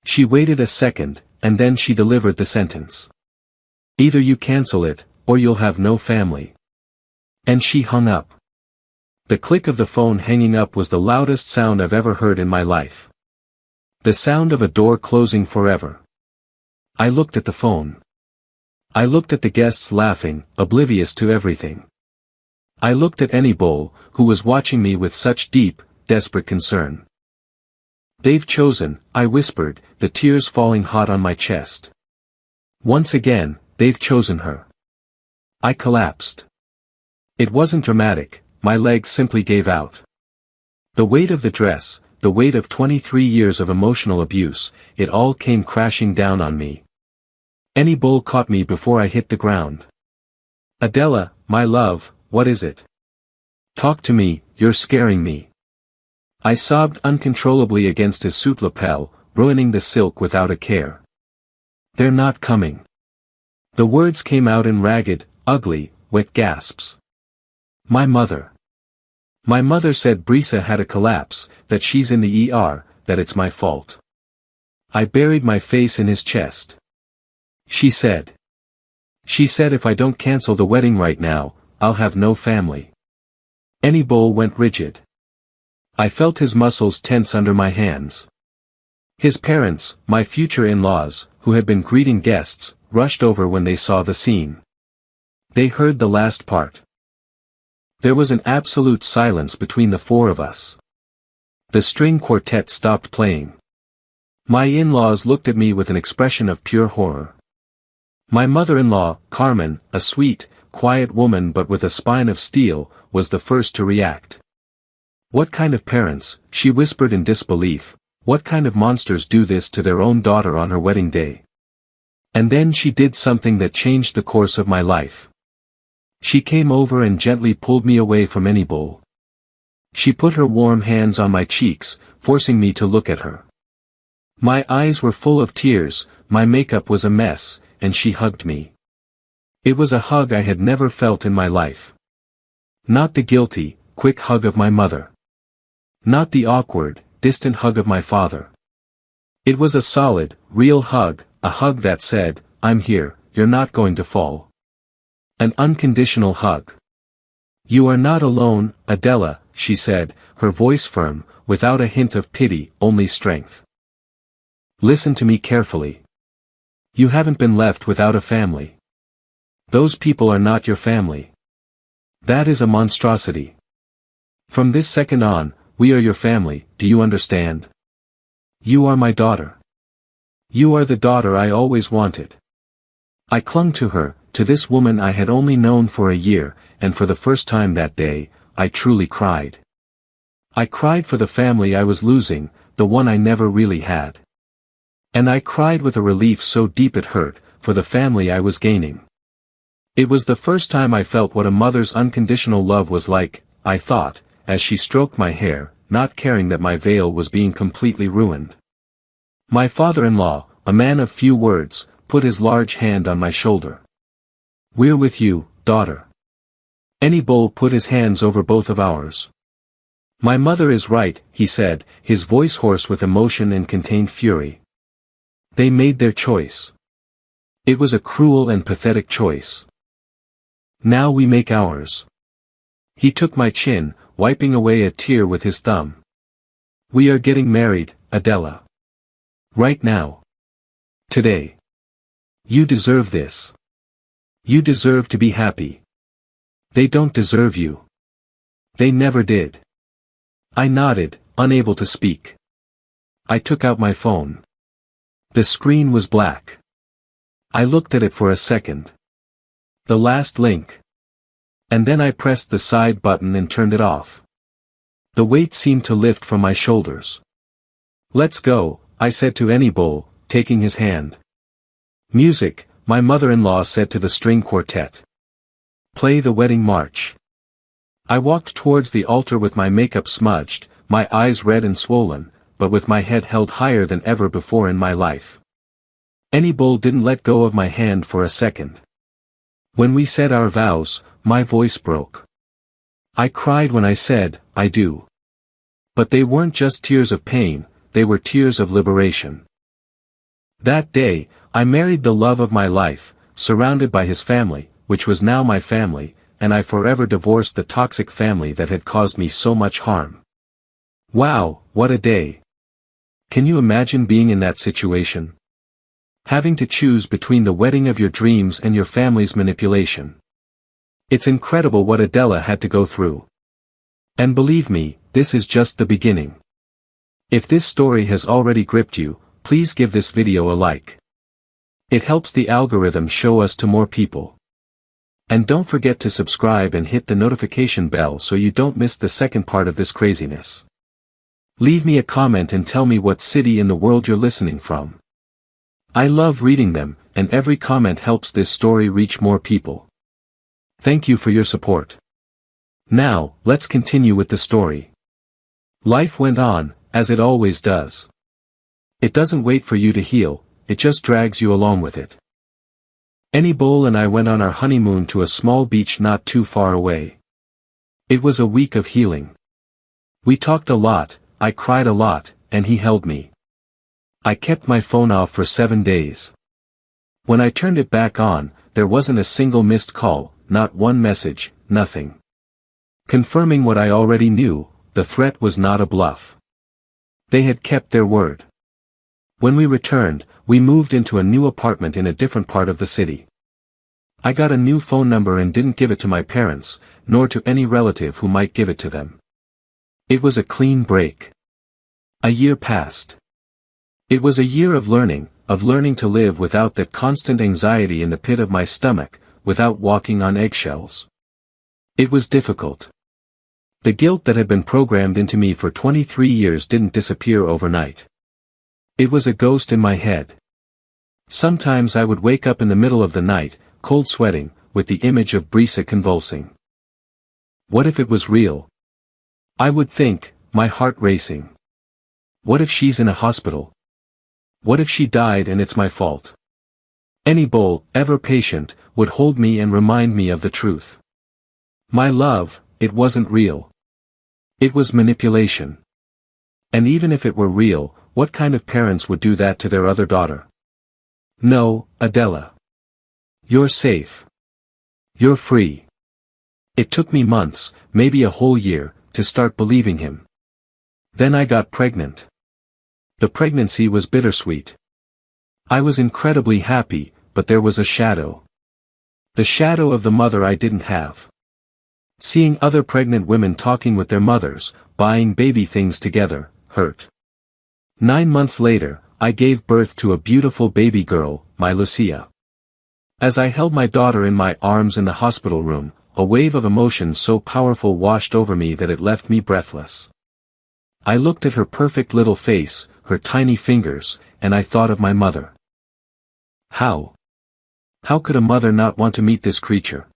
She waited a second, and then she delivered the sentence. Either you cancel it, or you'll have no family. And she hung up. The click of the phone hanging up was the loudest sound I've ever heard in my life. The sound of a door closing forever. I looked at the phone. I looked at the guests laughing, oblivious to everything. I looked at Annie Bull, who was watching me with such deep, desperate concern. They've chosen, I whispered, the tears falling hot on my chest. Once again, they've chosen her. I collapsed. It wasn't dramatic, my legs simply gave out. The weight of the dress, the weight of 23 years of emotional abuse, it all came crashing down on me. Annie Bull caught me before I hit the ground. Adela, my love, what is it? Talk to me, you're scaring me. I sobbed uncontrollably against his suit lapel, ruining the silk without a care. They're not coming. The words came out in ragged, ugly, wet gasps. My mother. My mother said Brisa had a collapse, that she's in the ER, that it's my fault. I buried my face in his chest. She said if I don't cancel the wedding right now, I'll have no family. Annie Bull went rigid. I felt his muscles tense under my hands. His parents, my future in-laws, who had been greeting guests, rushed over when they saw the scene. They heard the last part. There was an absolute silence between the four of us. The string quartet stopped playing. My in-laws looked at me with an expression of pure horror. My mother-in-law, Carmen, a sweet, quiet woman but with a spine of steel, was the first to react. What kind of parents, she whispered in disbelief, what kind of monsters do this to their own daughter on her wedding day? And then she did something that changed the course of my life. She came over and gently pulled me away from Annie Bull. She put her warm hands on my cheeks, forcing me to look at her. My eyes were full of tears, my makeup was a mess, and she hugged me. It was a hug I had never felt in my life. Not the guilty, quick hug of my mother. Not the awkward, distant hug of my father. It was a solid, real hug, a hug that said, I'm here, you're not going to fall. An unconditional hug. You are not alone, Adela, she said, her voice firm, without a hint of pity, only strength. Listen to me carefully. You haven't been left without a family. Those people are not your family. That is a monstrosity. From this second on, we are your family, do you understand? You are my daughter. You are the daughter I always wanted. I clung to her, to this woman I had only known for a year, and for the first time that day, I truly cried. I cried for the family I was losing, the one I never really had. And I cried with a relief so deep it hurt, for the family I was gaining. It was the first time I felt what a mother's unconditional love was like, I thought, as she stroked my hair, not caring that my veil was being completely ruined. My father-in-law, a man of few words, put his large hand on my shoulder. We're with you, daughter. Annie Bull put his hands over both of ours. My mother is right, he said, his voice hoarse with emotion and contained fury. They made their choice. It was a cruel and pathetic choice. Now we make ours. He took my chin, wiping away a tear with his thumb. "We are getting married, Adela. Right now. Today. You deserve this. You deserve to be happy. They don't deserve you. They never did." I nodded, unable to speak. I took out my phone. The screen was black. I looked at it for a second. The last link. And then I pressed the side button and turned it off. The weight seemed to lift from my shoulders. "Let's go," I said to Anibol, taking his hand. "Music," my mother-in-law said to the string quartet. "Play the wedding march." I walked towards the altar with my makeup smudged, my eyes red and swollen, but with my head held higher than ever before in my life. Anibol didn't let go of my hand for a second. When we said our vows, my voice broke. I cried when I said, "I do." But they weren't just tears of pain, they were tears of liberation. That day, I married the love of my life, surrounded by his family, which was now my family, and I forever divorced the toxic family that had caused me so much harm. Wow, what a day. Can you imagine being in that situation? Having to choose between the wedding of your dreams and your family's manipulation. It's incredible what Adela had to go through. And believe me, this is just the beginning. If this story has already gripped you, please give this video a like. It helps the algorithm show us to more people. And don't forget to subscribe and hit the notification bell so you don't miss the second part of this craziness. Leave me a comment and tell me what city in the world you're listening from. I love reading them, and every comment helps this story reach more people. Thank you for your support. Now, let's continue with the story. Life went on, as it always does. It doesn't wait for you to heal, it just drags you along with it. Anibol and I went on our honeymoon to a small beach not too far away. It was a week of healing. We talked a lot, I cried a lot, and he held me. I kept my phone off for 7 days. When I turned it back on, there wasn't a single missed call, not one message, nothing. Confirming what I already knew, the threat was not a bluff. They had kept their word. When we returned, we moved into a new apartment in a different part of the city. I got a new phone number and didn't give it to my parents, nor to any relative who might give it to them. It was a clean break. A year passed. It was a year of learning to live without that constant anxiety in the pit of my stomach, without walking on eggshells. It was difficult. The guilt that had been programmed into me for 23 years didn't disappear overnight. It was a ghost in my head. Sometimes I would wake up in the middle of the night, cold sweating, with the image of Brisa convulsing. What if it was real? I would think, my heart racing. What if she's in a hospital? What if she died and it's my fault? Anibol, ever patient, would hold me and remind me of the truth. My love, it wasn't real. It was manipulation. And even if it were real, what kind of parents would do that to their other daughter? No, Adela. You're safe. You're free. It took me months, maybe a whole year, to start believing him. Then I got pregnant. The pregnancy was bittersweet. I was incredibly happy, but there was a shadow. The shadow of the mother I didn't have. Seeing other pregnant women talking with their mothers, buying baby things together, hurt. 9 months later, I gave birth to a beautiful baby girl, my Lucia. As I held my daughter in my arms in the hospital room, a wave of emotion so powerful washed over me that it left me breathless. I looked at her perfect little face, her tiny fingers, and I thought of my mother. How could a mother not want to meet this creature?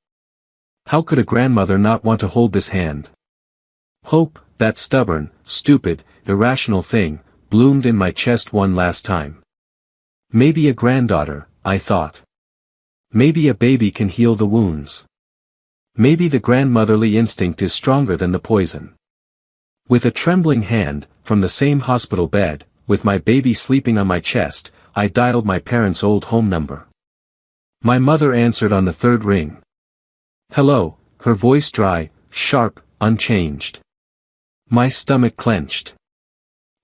How could a grandmother not want to hold this hand? Hope, that stubborn, stupid, irrational thing, bloomed in my chest one last time. Maybe a granddaughter, I thought. Maybe a baby can heal the wounds. Maybe the grandmotherly instinct is stronger than the poison. With a trembling hand, from the same hospital bed, with my baby sleeping on my chest, I dialed my parents' old home number. My mother answered on the 3rd ring. Hello, her voice dry, sharp, unchanged. My stomach clenched.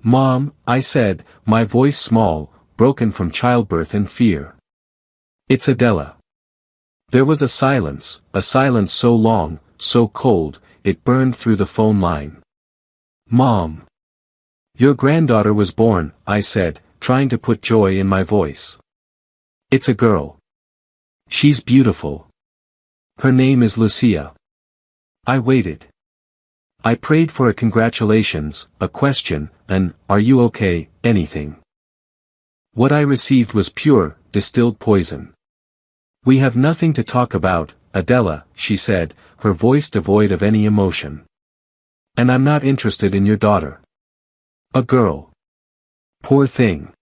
"Mom," I said, my voice small, broken from childbirth and fear. "It's Adela." There was a silence so long, so cold, it burned through the phone line. "Mom. Your granddaughter was born," I said, trying to put joy in my voice. "It's a girl. She's beautiful. Her name is Lucia." I waited. I prayed for a congratulations, a question, an "are you okay," anything. What I received was pure, distilled poison. "We have nothing to talk about, Adela," she said, her voice devoid of any emotion. "And I'm not interested in your daughter. A girl. Poor thing.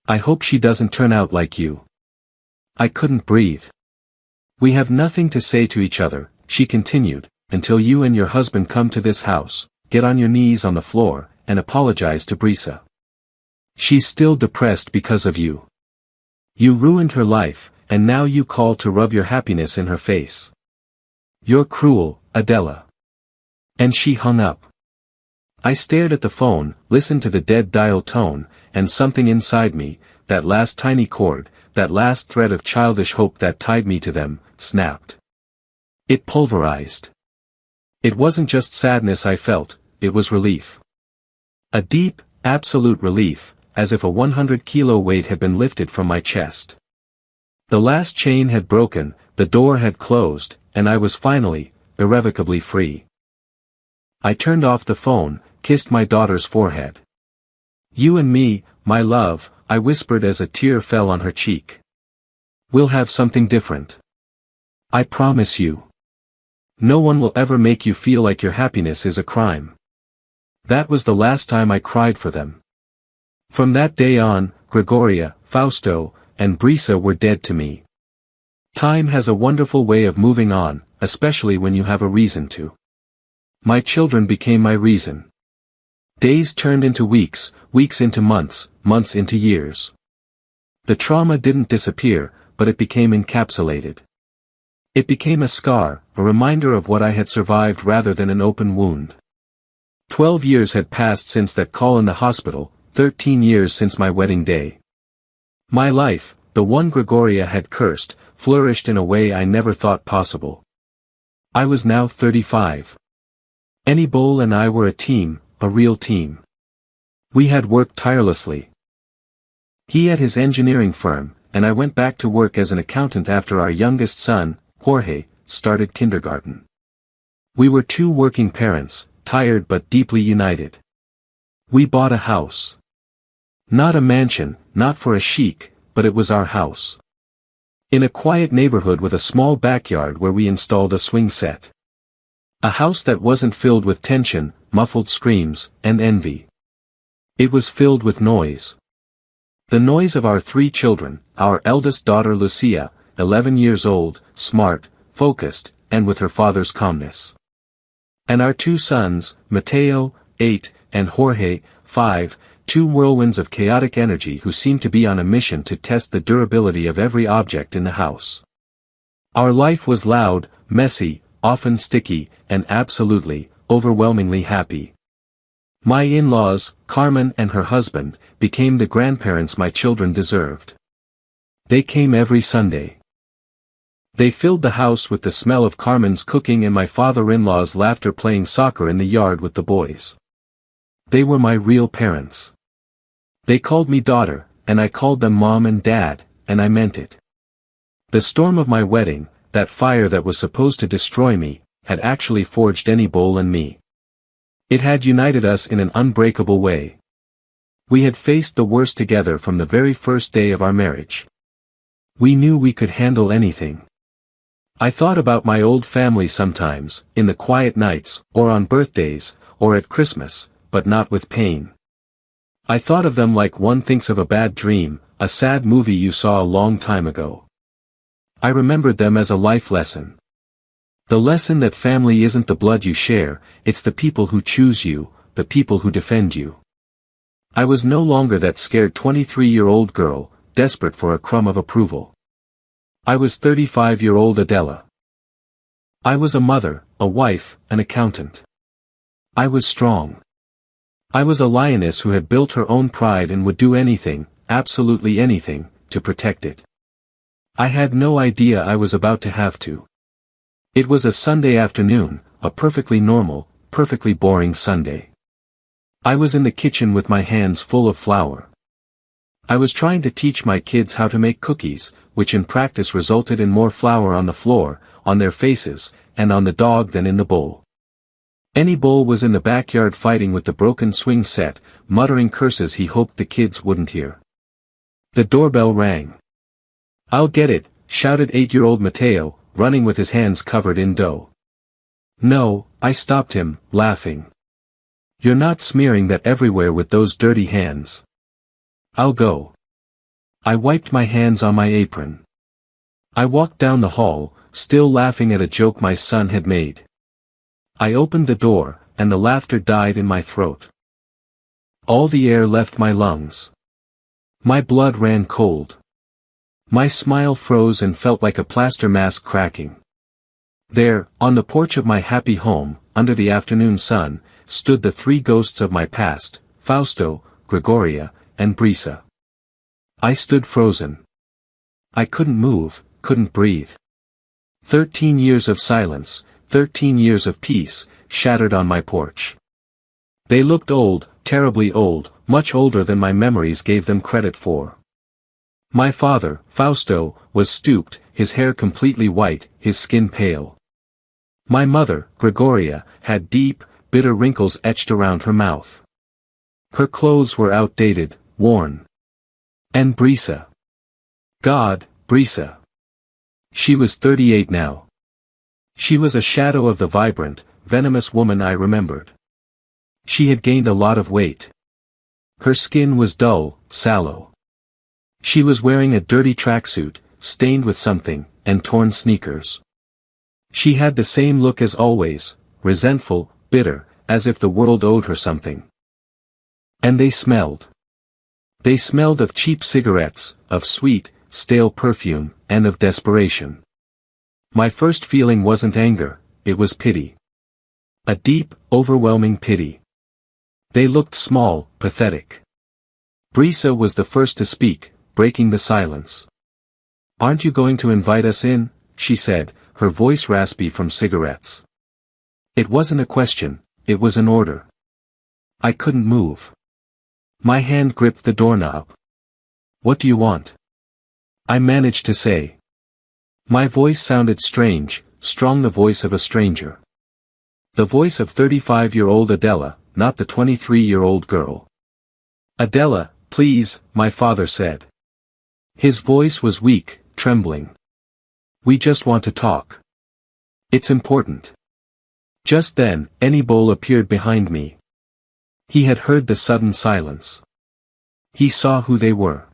I hope she doesn't turn out like you." I couldn't breathe. "We have nothing to say to each other," she continued, "until you and your husband come to this house, get on your knees on the floor, and apologize to Brisa. She's still depressed because of you. You ruined her life, and now you call to rub your happiness in her face. You're cruel, Adela." And she hung up. I stared at the phone, listened to the dead dial tone, and something inside me, that last tiny cord, that last thread of childish hope that tied me to them, snapped. It pulverized. It wasn't just sadness I felt, it was relief. A deep, absolute relief, as if a 100-kilo weight had been lifted from my chest. The last chain had broken, the door had closed, and I was finally, irrevocably free. I turned off the phone, kissed my daughter's forehead. "You and me, my love," I whispered as a tear fell on her cheek. "We'll have something different. I promise you. No one will ever make you feel like your happiness is a crime." That was the last time I cried for them. From that day on, Gregoria, Fausto, and Brisa were dead to me. Time has a wonderful way of moving on, especially when you have a reason to. My children became my reason. Days turned into weeks, weeks into months, months into years. The trauma didn't disappear, but it became encapsulated. It became a scar, a reminder of what I had survived rather than an open wound. 12 years had passed since that call in the hospital, 13 years since my wedding day. My life, the one Gregoria had cursed, flourished in a way I never thought possible. I was now 35. Anibol and I were a team, a real team. We had worked tirelessly. He had his engineering firm, and I went back to work as an accountant after our youngest son, Jorge, started kindergarten. We were two working parents, tired but deeply united. We bought a house. Not a mansion, not for a sheik, but it was our house. In a quiet neighborhood with a small backyard where we installed a swing set. A house that wasn't filled with tension, muffled screams, and envy. It was filled with noise. The noise of our 3 children, our eldest daughter Lucia, 11 years old, smart, focused, and with her father's calmness. And our 2 sons, Mateo, 8, and Jorge, 5, 2 whirlwinds of chaotic energy who seemed to be on a mission to test the durability of every object in the house. Our life was loud, messy, often sticky, and absolutely, overwhelmingly happy. My in-laws, Carmen and her husband, became the grandparents my children deserved. They came every Sunday. They filled the house with the smell of Carmen's cooking and my father-in-law's laughter playing soccer in the yard with the boys. They were my real parents. They called me daughter, and I called them mom and dad, and I meant it. The storm of my wedding, that fire that was supposed to destroy me, had actually forged Anibol and me. It had united us in an unbreakable way. We had faced the worst together from the very first day of our marriage. We knew we could handle anything. I thought about my old family sometimes, in the quiet nights, or on birthdays, or at Christmas, but not with pain. I thought of them like one thinks of a bad dream, a sad movie you saw a long time ago. I remembered them as a life lesson. The lesson that family isn't the blood you share, it's the people who choose you, the people who defend you. I was no longer that scared 23-year-old girl, desperate for a crumb of approval. I was 35-year-old Adela. I was a mother, a wife, an accountant. I was strong. I was a lioness who had built her own pride and would do anything, absolutely anything, to protect it. I had no idea I was about to have to. It was a Sunday afternoon, a perfectly normal, perfectly boring Sunday. I was in the kitchen with my hands full of flour. I was trying to teach my kids how to make cookies, which in practice resulted in more flour on the floor, on their faces, and on the dog than in the bowl. Any bull was in the backyard fighting with the broken swing set, muttering curses he hoped the kids wouldn't hear. The doorbell rang. "I'll get it," shouted 8-year-old Mateo, running with his hands covered in dough. "No," I stopped him, laughing. "You're not smearing that everywhere with those dirty hands." "I'll go." I wiped my hands on my apron. I walked down the hall, still laughing at a joke my son had made. I opened the door, and the laughter died in my throat. All the air left my lungs. My blood ran cold. My smile froze and felt like a plaster mask cracking. There, on the porch of my happy home, under the afternoon sun, stood the 3 ghosts of my past, Fausto, Gregoria, and Brisa. I stood frozen. I couldn't move, couldn't breathe. 13 years of silence, 13 years of peace, shattered on my porch. They looked old, terribly old, much older than my memories gave them credit for. My father, Fausto, was stooped, his hair completely white, his skin pale. My mother, Gregoria, had deep, bitter wrinkles etched around her mouth. Her clothes were outdated, worn. And Brisa. God, Brisa. She was 38 now. She was a shadow of the vibrant, venomous woman I remembered. She had gained a lot of weight. Her skin was dull, sallow. She was wearing a dirty tracksuit, stained with something, and torn sneakers. She had the same look as always, resentful, bitter, as if the world owed her something. And they smelled. They smelled of cheap cigarettes, of sweet, stale perfume, and of desperation. My first feeling wasn't anger, it was pity. A deep, overwhelming pity. They looked small, pathetic. Brisa was the first to speak, breaking the silence. "Aren't you going to invite us in?" she said, her voice raspy from cigarettes. It wasn't a question, it was an order. I couldn't move. My hand gripped the doorknob. "What do you want?" I managed to say. My voice sounded strange, strong, the voice of a stranger. The voice of 35-year-old Adela, not the 23-year-old girl. "Adela, please," my father said. His voice was weak, trembling. "We just want to talk. It's important." Just then, Anibal appeared behind me. He had heard the sudden silence. He saw who they were.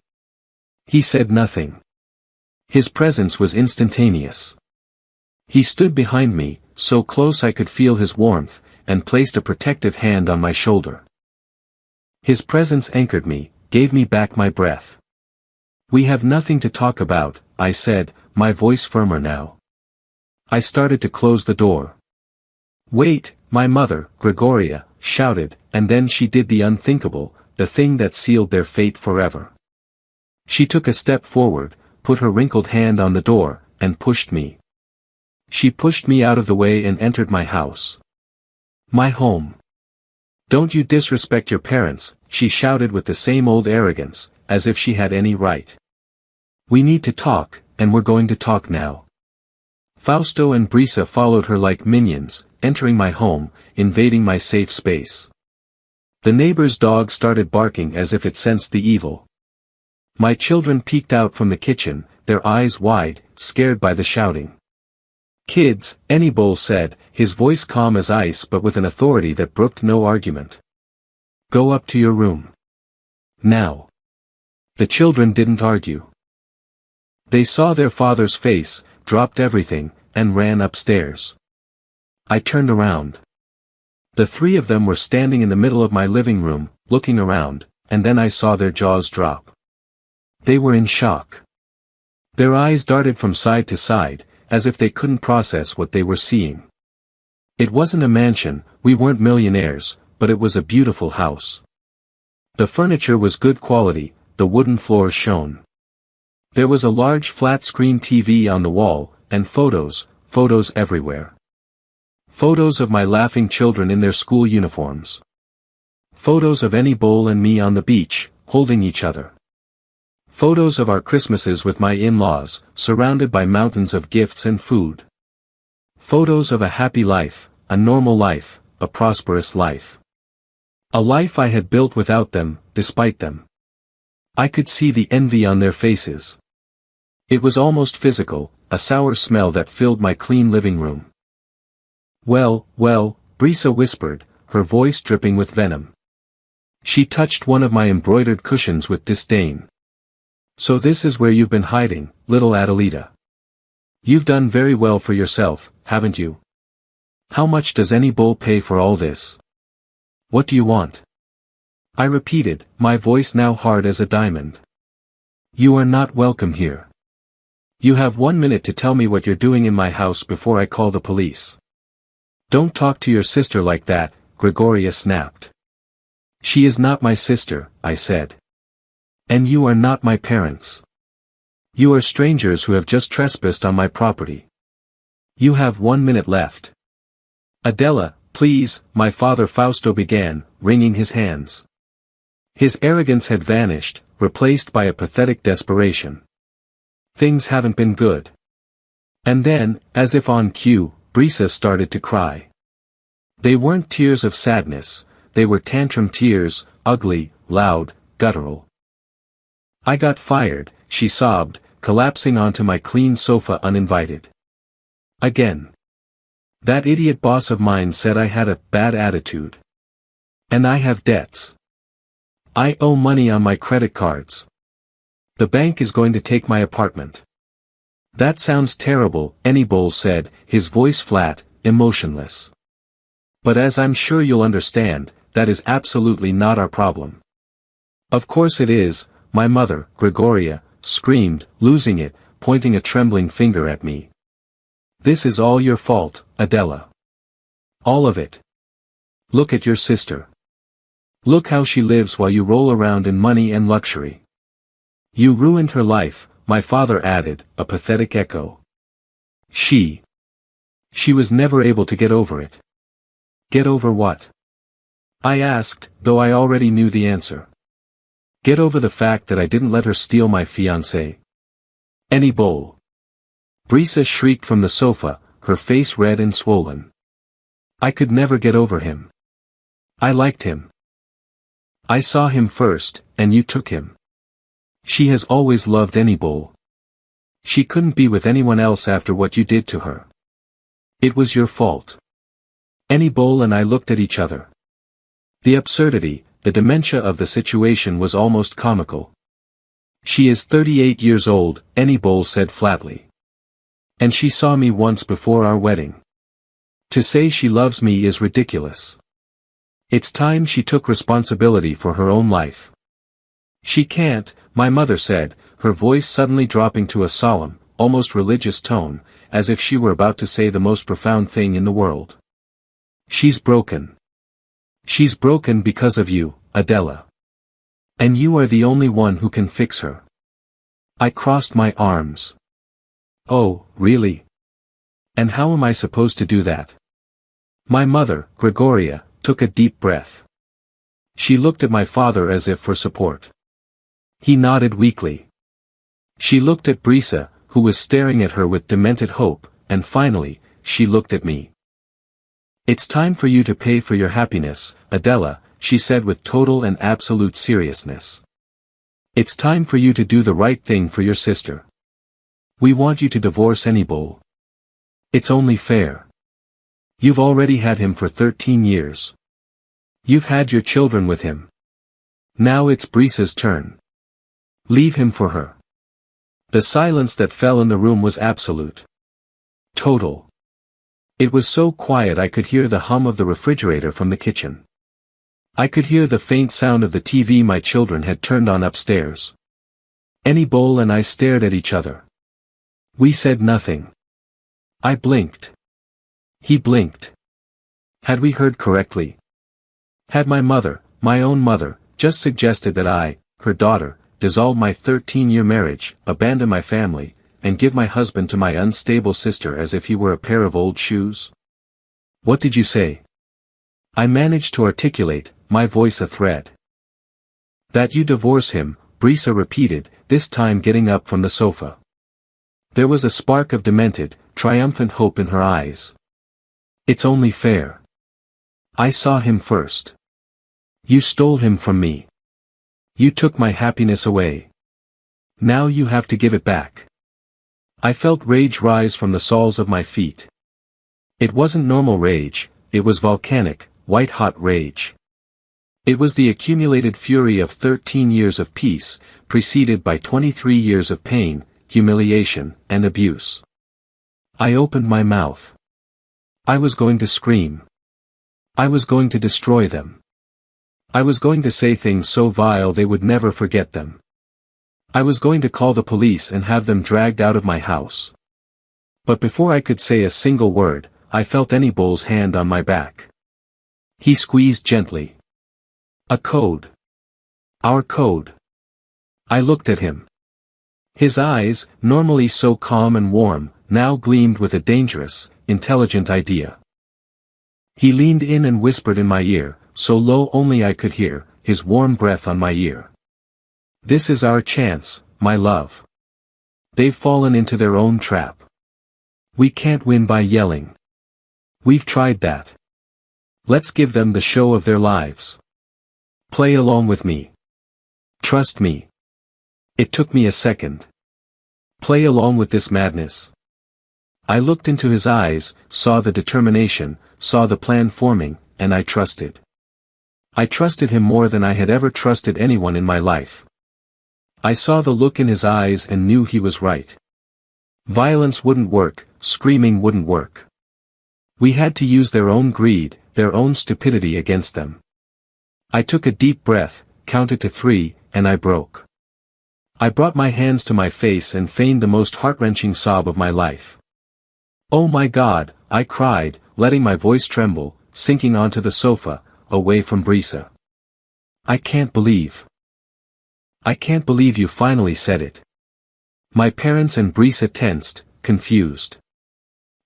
He said nothing. His presence was instantaneous. He stood behind me, so close I could feel his warmth, and placed a protective hand on my shoulder. His presence anchored me, gave me back my breath. "We have nothing to talk about," I said, my voice firmer now. I started to close the door. "Wait," my mother, Gregoria, shouted, and then she did the unthinkable, the thing that sealed their fate forever. She took a step forward, put her wrinkled hand on the door, and pushed me. She pushed me out of the way and entered my house. My home. "Don't you disrespect your parents," she shouted with the same old arrogance, as if she had any right. "We need to talk, and we're going to talk now." Fausto and Brisa followed her like minions, entering my home, invading my safe space. The neighbor's dog started barking as if it sensed the evil. My children peeked out from the kitchen, their eyes wide, scared by the shouting. "Kids," Anibal said, his voice calm as ice but with an authority that brooked no argument. "Go up to your room. Now." The children didn't argue. They saw their father's face, dropped everything, and ran upstairs. I turned around. The 3 of them were standing in the middle of my living room, looking around, and then I saw their jaws drop. They were in shock. Their eyes darted from side to side, as if they couldn't process what they were seeing. It wasn't a mansion, we weren't millionaires, but it was a beautiful house. The furniture was good quality, the wooden floors shone. There was a large flat-screen TV on the wall, and photos everywhere. Photos of my laughing children in their school uniforms. Photos of Annie Bowl and me on the beach, holding each other. Photos of our Christmases with my in-laws, surrounded by mountains of gifts and food. Photos of a happy life, a normal life, a prosperous life. A life I had built without them, despite them. I could see the envy on their faces. It was almost physical, a sour smell that filled my clean living room. Well, Brisa whispered, her voice dripping with venom. She touched one of my embroidered cushions with disdain. So this is where you've been hiding, little Adelita. You've done very well for yourself, haven't you? How much does Annie Bowl pay for all this? What do you want? I repeated, my voice now hard as a diamond. You are not welcome here. You have 1 minute to tell me what you're doing in my house before I call the police. Don't talk to your sister like that, Gregoria snapped. She is not my sister, I said. And you are not my parents. You are strangers who have just trespassed on my property. You have 1 minute left. Adela, please, my father Fausto began, wringing his hands. His arrogance had vanished, replaced by a pathetic desperation. Things haven't been good. And then, as if on cue, Brisa started to cry. They weren't tears of sadness, they were tantrum tears, ugly, loud, guttural. I got fired, she sobbed, collapsing onto my clean sofa uninvited. Again. That idiot boss of mine said I had a bad attitude. And I have debts. I owe money on my credit cards. The bank is going to take my apartment. That sounds terrible, Annie Bowl said, his voice flat, emotionless. But as I'm sure you'll understand, that is absolutely not our problem. Of course it is, my mother, Gregoria, screamed, losing it, pointing a trembling finger at me. This is all your fault, Adela. All of it. Look at your sister. Look how she lives while you roll around in money and luxury. You ruined her life, my father added, a pathetic echo. She was never able to get over it. Get over what? I asked, though I already knew the answer. Get over the fact that I didn't let her steal my fiancé. Annie Bowl. Brisa shrieked from the sofa, her face red and swollen. I could never get over him. I liked him. I saw him first, and you took him. She has always loved Annie Bowl. She couldn't be with anyone else after what you did to her. It was your fault. Annie Bowl and I looked at each other. The absurdity, the dementia of the situation was almost comical. She is 38 years old, Annie Bowl said flatly. And she saw me once before our wedding. To say she loves me is ridiculous. It's time she took responsibility for her own life. She can't, my mother said, her voice suddenly dropping to a solemn, almost religious tone, as if she were about to say the most profound thing in the world. She's broken. She's broken because of you, Adela. And you are the only one who can fix her. I crossed my arms. Oh, really? And how am I supposed to do that? My mother, Gregoria, took a deep breath. She looked at my father as if for support. He nodded weakly. She looked at Brisa, who was staring at her with demented hope, and finally, she looked at me. It's time for you to pay for your happiness, Adela, she said with total and absolute seriousness. It's time for you to do the right thing for your sister. We want you to divorce Annie Bowl. It's only fair. You've already had him for 13 years. You've had your children with him. Now it's Brisa's turn. Leave him for her. The silence that fell in the room was absolute. Total. It was so quiet I could hear the hum of the refrigerator from the kitchen. I could hear the faint sound of the TV my children had turned on upstairs. Annie Bowl and I stared at each other. We said nothing. I blinked. He blinked. Had we heard correctly? Had my mother, my own mother, just suggested that I, her daughter, dissolve my 13-year marriage, abandon my family, and give my husband to my unstable sister as if he were a pair of old shoes? What did you say? I managed to articulate, my voice a thread. That you divorce him, Brisa repeated, this time getting up from the sofa. There was a spark of demented, triumphant hope in her eyes. It's only fair. I saw him first. You stole him from me. You took my happiness away. Now you have to give it back. I felt rage rise from the soles of my feet. It wasn't normal rage, it was volcanic, white-hot rage. It was the accumulated fury of 13 years of peace, preceded by 23 years of pain, humiliation, and abuse. I opened my mouth. I was going to scream. I was going to destroy them. I was going to say things so vile they would never forget them. I was going to call the police and have them dragged out of my house. But before I could say a single word, I felt Anybol's hand on my back. He squeezed gently. A code. Our code. I looked at him. His eyes, normally so calm and warm, now gleamed with a dangerous, intelligent idea. He leaned in and whispered in my ear, so low only I could hear, his warm breath on my ear. This is our chance, my love. They've fallen into their own trap. We can't win by yelling. We've tried that. Let's give them the show of their lives. Play along with me. Trust me. It took me a second. Play along with this madness. I looked into his eyes, saw the determination, saw the plan forming, and I trusted. I trusted him more than I had ever trusted anyone in my life. I saw the look in his eyes and knew he was right. Violence wouldn't work, screaming wouldn't work. We had to use their own greed, their own stupidity against them. I took a deep breath, counted to 3, and I broke. I brought my hands to my face and feigned the most heart-wrenching sob of my life. Oh my God, I cried, letting my voice tremble, sinking onto the sofa, away from Brisa. I can't believe you finally said it. My parents and Brisa tensed, confused.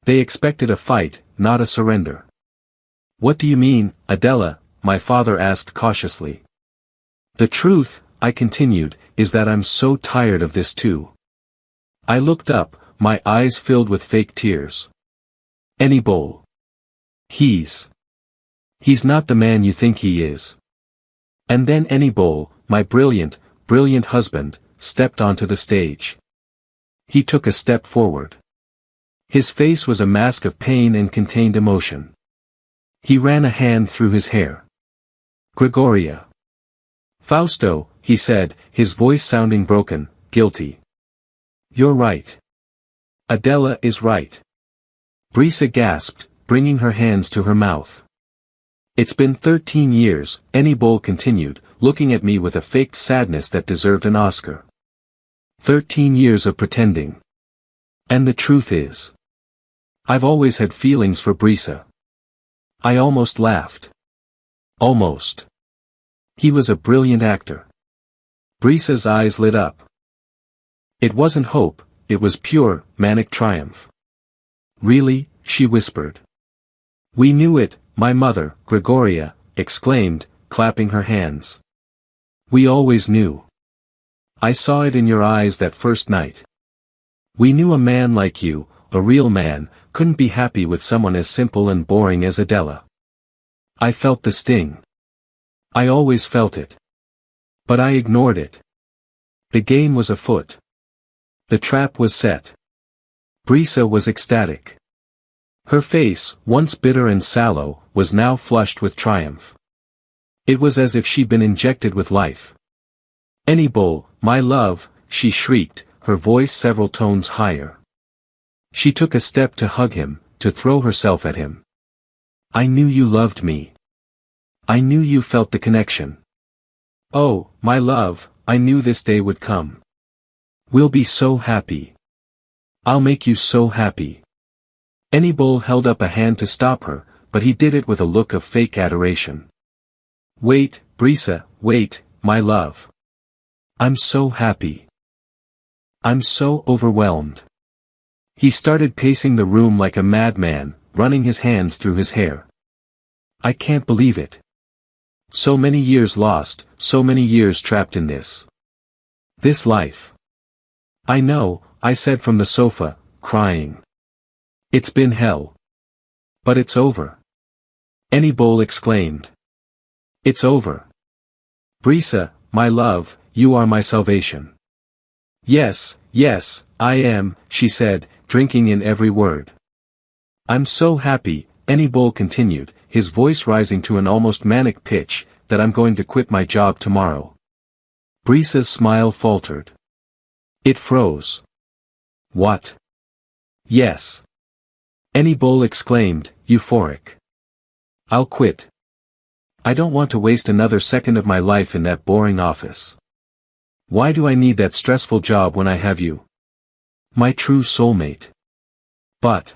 They expected a fight, not a surrender. What do you mean, Adela? My father asked cautiously. The truth, I continued, is that I'm so tired of this too. I looked up, my eyes filled with fake tears. Anybol. He's not the man you think he is. And then Anybol, my brilliant husband, stepped onto the stage. He took a step forward. His face was a mask of pain and contained emotion. He ran a hand through his hair. Gregoria. Fausto, he said, his voice sounding broken, guilty. You're right. Adela is right. Brisa gasped, bringing her hands to her mouth. It's been 13 years, Anybol continued, looking at me with a faked sadness that deserved an Oscar. 13 years of pretending. And the truth is, I've always had feelings for Brisa. I almost laughed. Almost. He was a brilliant actor. Brisa's eyes lit up. It wasn't hope, it was pure, manic triumph. Really, she whispered. We knew it, my mother, Gregoria, exclaimed, clapping her hands. We always knew. I saw it in your eyes that first night. We knew a man like you, a real man, couldn't be happy with someone as simple and boring as Adela. I felt the sting. I always felt it. But I ignored it. The game was afoot. The trap was set. Brisa was ecstatic. Her face, once bitter and sallow, was now flushed with triumph. It was as if she'd been injected with life. Anybol, my love, she shrieked, her voice several tones higher. She took a step to hug him, to throw herself at him. I knew you loved me. I knew you felt the connection. Oh, my love, I knew this day would come. We'll be so happy. I'll make you so happy. Anybol held up a hand to stop her, but he did it with a look of fake adoration. Wait, Brisa, wait, my love. I'm so happy. I'm so overwhelmed. He started pacing the room like a madman, running his hands through his hair. I can't believe it. So many years lost, so many years trapped in this life. I know, I said from the sofa, crying. It's been hell. But it's over. Anibole exclaimed. It's over. Brisa, my love, you are my salvation. Yes, yes, I am, she said, drinking in every word. I'm so happy, Anibole continued, his voice rising to an almost manic pitch, that I'm going to quit my job tomorrow. Brisa's smile faltered. It froze. What? Yes. Anibole exclaimed, euphoric. I'll quit. I don't want to waste another second of my life in that boring office. Why do I need that stressful job when I have you? My true soulmate. But.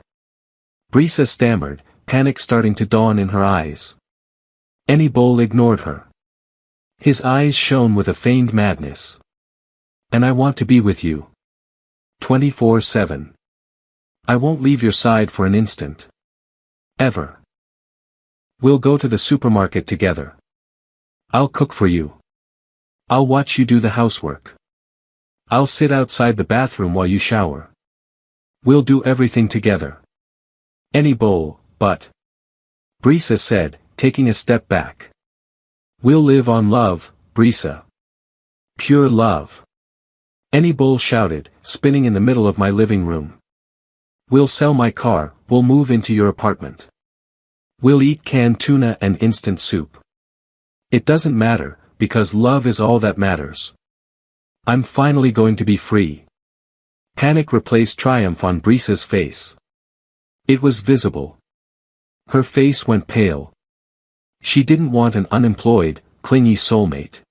Brisa stammered, panic starting to dawn in her eyes. Anibole ignored her. His eyes shone with a feigned madness. And I want to be with you. 24/7. I won't leave your side for an instant. Ever. We'll go to the supermarket together. I'll cook for you. I'll watch you do the housework. I'll sit outside the bathroom while you shower. We'll do everything together. Anibole, but. Brisa said, taking a step back. We'll live on love, Brisa. Pure love. Anibole shouted, spinning in the middle of my living room. We'll sell my car, we'll move into your apartment. We'll eat canned tuna and instant soup. It doesn't matter, because love is all that matters. I'm finally going to be free. Panic replaced triumph on Brisa's face. It was visible. Her face went pale. She didn't want an unemployed, clingy soulmate.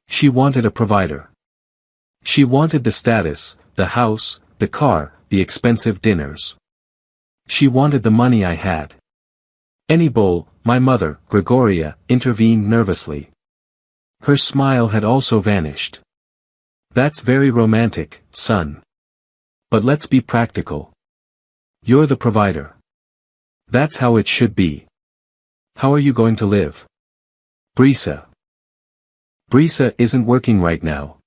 She wanted a provider. She wanted the status, the house, the car, the expensive dinners. She wanted the money I had. Anibole, my mother, Gregoria, intervened nervously. Her smile had also vanished. That's very romantic, son. But let's be practical. You're the provider. That's how it should be. How are you going to live? Brisa. Brisa isn't working right now.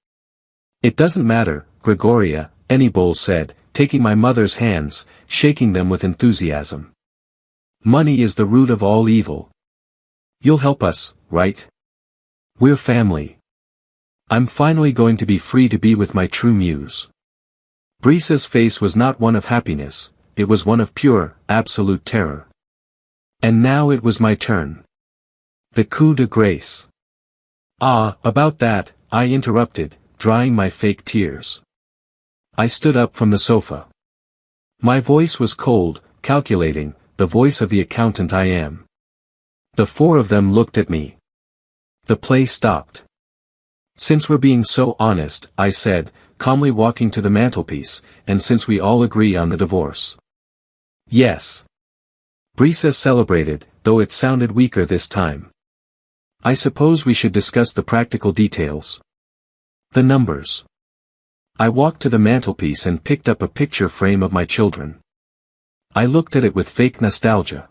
It doesn't matter, Gregoria, Anibole said, taking my mother's hands, shaking them with enthusiasm. Money is the root of all evil. You'll help us, right? We're family. I'm finally going to be free to be with my true muse. Brisa's face was not one of happiness, it was one of pure, absolute terror. And now it was my turn. The coup de grace. Ah, about that, I interrupted, drying my fake tears. I stood up from the sofa. My voice was cold, calculating, the voice of the accountant I am. The four of them looked at me. The play stopped. Since we're being so honest, I said, calmly walking to the mantelpiece, and since we all agree on the divorce. Yes. Brisa celebrated, though it sounded weaker this time. I suppose we should discuss the practical details. The numbers. I walked to the mantelpiece and picked up a picture frame of my children. I looked at it with fake nostalgia.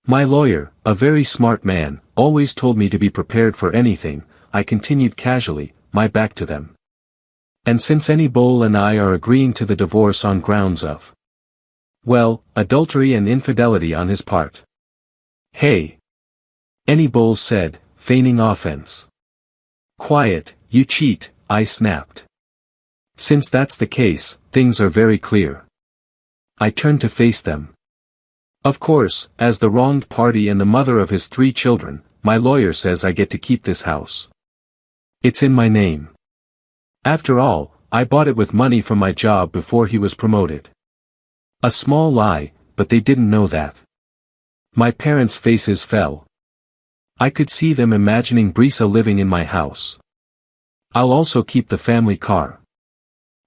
My lawyer, a very smart man, always told me to be prepared for anything, I continued casually, my back to them. And since Anibole and I are agreeing to the divorce on grounds of, well, adultery and infidelity on his part. Hey! Anibole said, feigning offense. Quiet, you cheat, I snapped. Since that's the case, things are very clear. I turned to face them. Of course, as the wronged party and the mother of his 3 children, my lawyer says I get to keep this house. It's in my name. After all, I bought it with money from my job before he was promoted. A small lie, but they didn't know that. My parents' faces fell. I could see them imagining Brisa living in my house. I'll also keep the family car.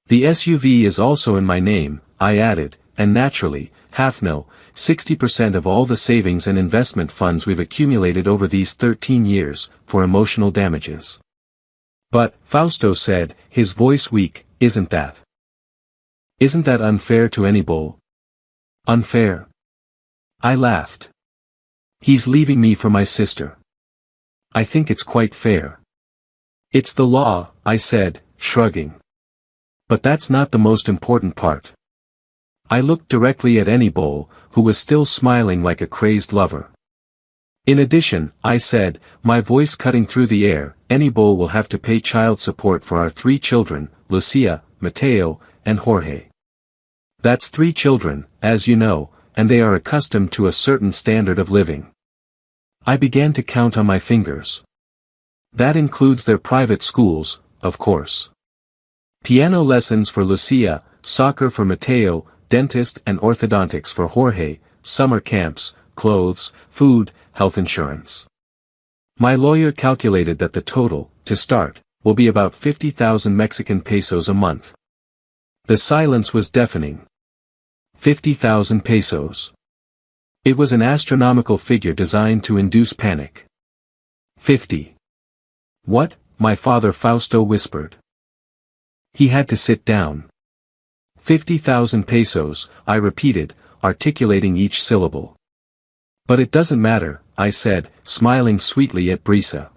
The SUV is also in my name, I added, and naturally, half no, 60% of all the savings and investment funds we've accumulated over these 13 years, for emotional damages. But, Fausto said, his voice weak, isn't that unfair to any bull? Unfair? I laughed. He's leaving me for my sister. I think it's quite fair. It's the law, I said, shrugging. But that's not the most important part. I looked directly at any bull, who was still smiling like a crazed lover. In addition, I said, my voice cutting through the air, any bull will have to pay child support for our 3 children, Lucia, Mateo, and Jorge. That's 3 children, as you know, and they are accustomed to a certain standard of living. I began to count on my fingers. That includes their private schools, of course. Piano lessons for Lucia, soccer for Mateo, dentist and orthodontics for Jorge, summer camps, clothes, food, health insurance. My lawyer calculated that the total, to start, will be about 50,000 Mexican pesos a month. The silence was deafening. 50,000 pesos. It was an astronomical figure designed to induce panic. 50. What? My father Fausto whispered. He had to sit down. 50,000 pesos, I repeated, articulating each syllable. But it doesn't matter, I said, smiling sweetly at Brisa.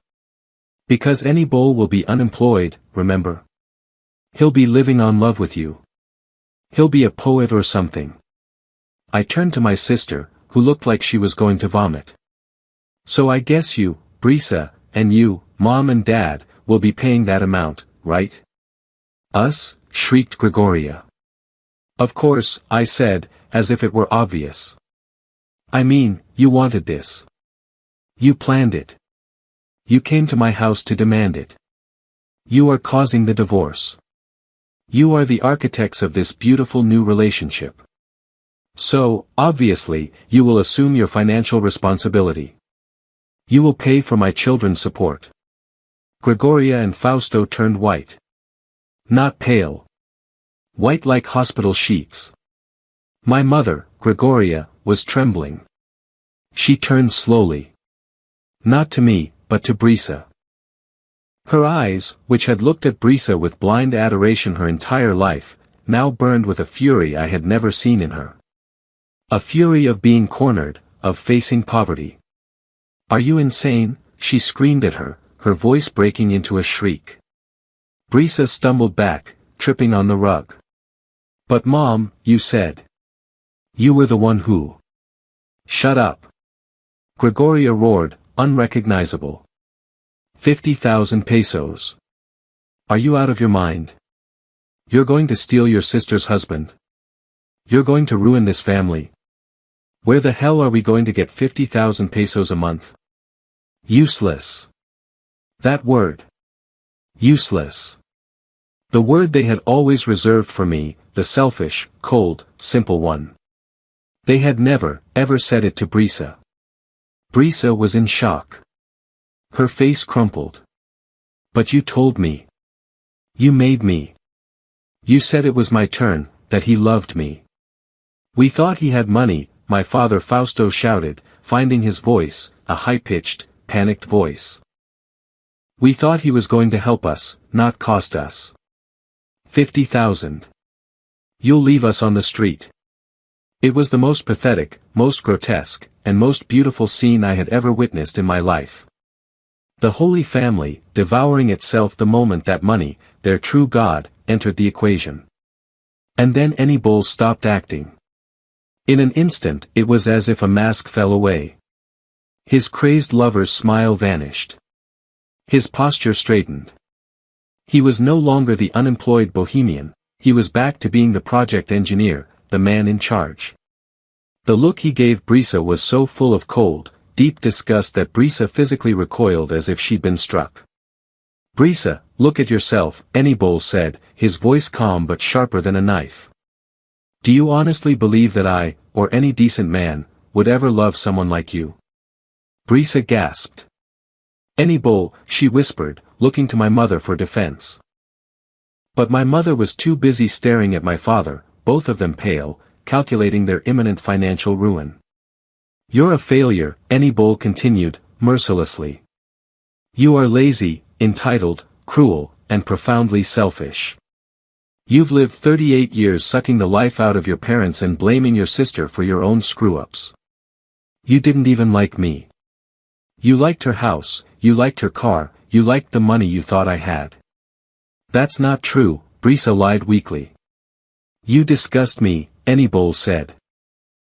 Because any bull will be unemployed, remember? He'll be living on love with you. He'll be a poet or something. I turned to my sister, who looked like she was going to vomit. So I guess you, Brisa, and you, Mom and Dad, will be paying that amount, right? Us? Shrieked Gregoria. Of course, I said, as if it were obvious. I mean, you wanted this. You planned it. You came to my house to demand it. You are causing the divorce. You are the architects of this beautiful new relationship. So, obviously, you will assume your financial responsibility. You will pay for my children's support. Gregoria and Fausto turned white. Not pale. White like hospital sheets. My mother, Gregoria, was trembling. She turned slowly. Not to me, but to Brisa. Her eyes, which had looked at Brisa with blind adoration her entire life, now burned with a fury I had never seen in her. A fury of being cornered, of facing poverty. Are you insane? She screamed at her, her voice breaking into a shriek. Brisa stumbled back, tripping on the rug. But Mom, you said. You were the one who. Shut up. Gregoria roared, unrecognizable. 50,000 pesos. Are you out of your mind? You're going to steal your sister's husband. You're going to ruin this family. Where the hell are we going to get 50,000 pesos a month? Useless. That word. Useless. The word they had always reserved for me, the selfish, cold, simple one. They had never, ever said it to Brisa. Brisa was in shock. Her face crumpled. But you told me. You made me. You said it was my turn, that he loved me. We thought he had money, my father Fausto shouted, finding his voice, a high-pitched, panicked voice. We thought he was going to help us, not cost us. 50,000. You'll leave us on the street. It was the most pathetic, most grotesque, and most beautiful scene I had ever witnessed in my life. The Holy Family, devouring itself the moment that money, their true God, entered the equation. And then any bull stopped acting. In an instant it was as if a mask fell away. His crazed lover's smile vanished. His posture straightened. He was no longer the unemployed bohemian, he was back to being the project engineer, the man in charge. The look he gave Brisa was so full of cold, deep disgust that Brisa physically recoiled as if she'd been struck. Brisa, look at yourself, any bull said, his voice calm but sharper than a knife. Do you honestly believe that I, or any decent man, would ever love someone like you? Brisa gasped. Any bull, she whispered, looking to my mother for defense. But my mother was too busy staring at my father, both of them pale, calculating their imminent financial ruin. "You're a failure," Anibol continued, mercilessly. "You are lazy, entitled, cruel, and profoundly selfish. You've lived 38 years sucking the life out of your parents and blaming your sister for your own screw-ups. You didn't even like me. You liked her house, you liked her car, you liked the money you thought I had." "That's not true," Brisa lied weakly. "You disgust me," Anibol said.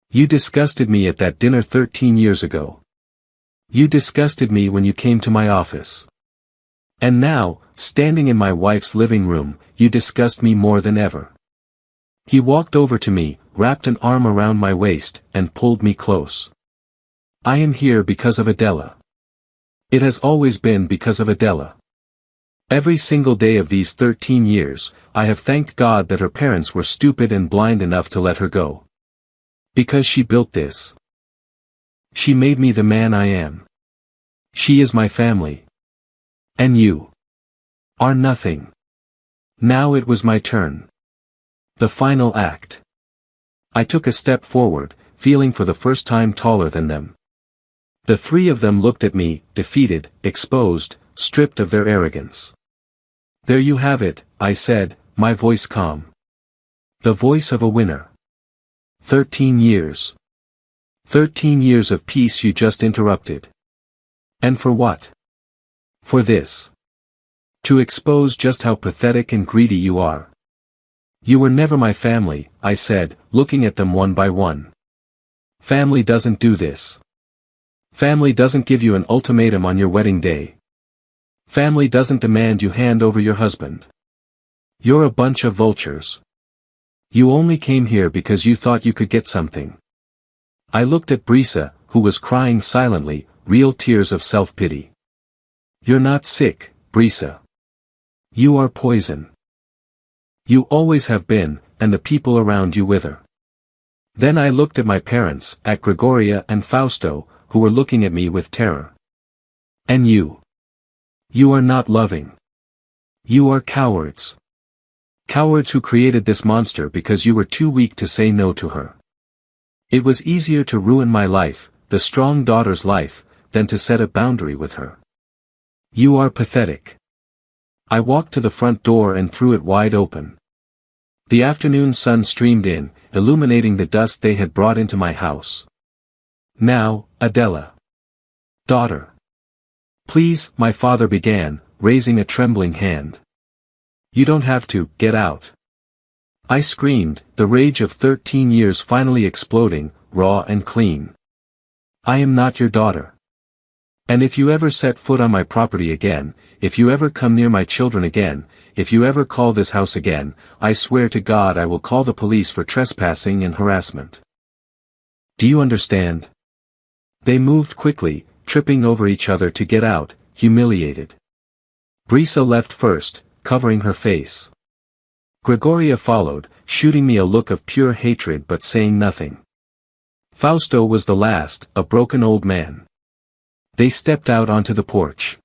"You disgusted me at that dinner 13 years ago. You disgusted me when you came to my office. And now, standing in my wife's living room, you disgust me more than ever." He walked over to me, wrapped an arm around my waist, and pulled me close. "I am here because of Adela. It has always been because of Adela. Every single day of these 13 years, I have thanked God that her parents were stupid and blind enough to let her go. Because she built this. She made me the man I am. She is my family. And you are nothing. Now it was my turn. The final act. I took a step forward, feeling for the first time taller than them. The three of them looked at me, defeated, exposed, stripped of their arrogance. "There you have it," I said, my voice calm. "The voice of a winner. 13 years. 13 years of peace you just interrupted. And for what? For this. To expose just how pathetic and greedy you are. You were never my family," I said, looking at them one by one. "Family doesn't do this. Family doesn't give you an ultimatum on your wedding day. Family doesn't demand you hand over your husband. You're a bunch of vultures. You only came here because you thought you could get something." I looked at Brisa, who was crying silently, real tears of self-pity. "You're not sick, Brisa. You are poison. You always have been, and the people around you wither." Then I looked at my parents, at Gregoria and Fausto, who were looking at me with terror. "And you? You are not loving. You are cowards. Cowards who created this monster because you were too weak to say no to her. It was easier to ruin my life, the strong daughter's life, than to set a boundary with her. You are pathetic." I walked to the front door and threw it wide open. The afternoon sun streamed in, illuminating the dust they had brought into my house. "Now, Adela. Daughter. Please," my father began, raising a trembling hand. "You don't have to, get out." I screamed, the rage of 13 years finally exploding, raw and clean. "I am not your daughter. And if you ever set foot on my property again, if you ever come near my children again, if you ever call this house again, I swear to God I will call the police for trespassing and harassment. Do you understand?" They moved quickly, tripping over each other to get out, humiliated. Brisa left first, covering her face. Gregoria followed, shooting me a look of pure hatred but saying nothing. Fausto was the last, a broken old man. They stepped out onto the porch.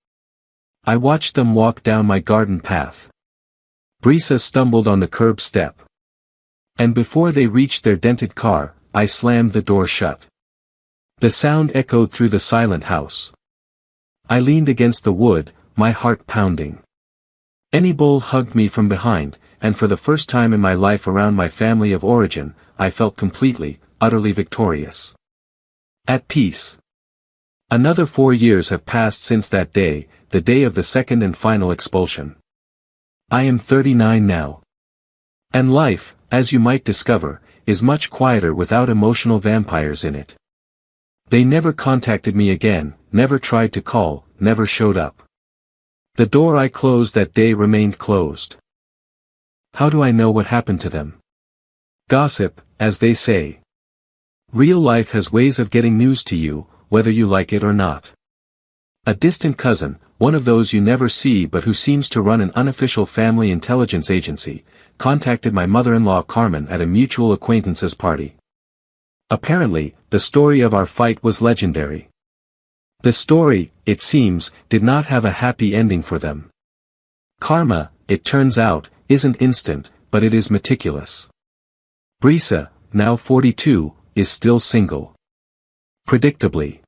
I watched them walk down my garden path. Brisa stumbled on the curb step. And before they reached their dented car, I slammed the door shut. The sound echoed through the silent house. I leaned against the wood, my heart pounding. Anibol hugged me from behind, and for the first time in my life around my family of origin, I felt completely, utterly victorious. At peace. Another 4 years have passed since that day, the day of the second and final expulsion. I am 39 now. And life, as you might discover, is much quieter without emotional vampires in it. They never contacted me again, never tried to call, never showed up. The door I closed that day remained closed. How do I know what happened to them? Gossip, as they say. Real life has ways of getting news to you, whether you like it or not. A distant cousin, one of those you never see but who seems to run an unofficial family intelligence agency, contacted my mother-in-law Carmen at a mutual acquaintance's party. Apparently, the story of our fight was legendary. The story, it seems, did not have a happy ending for them. Karma, it turns out, isn't instant, but it is meticulous. Brisa, now 42, is still single. Predictably.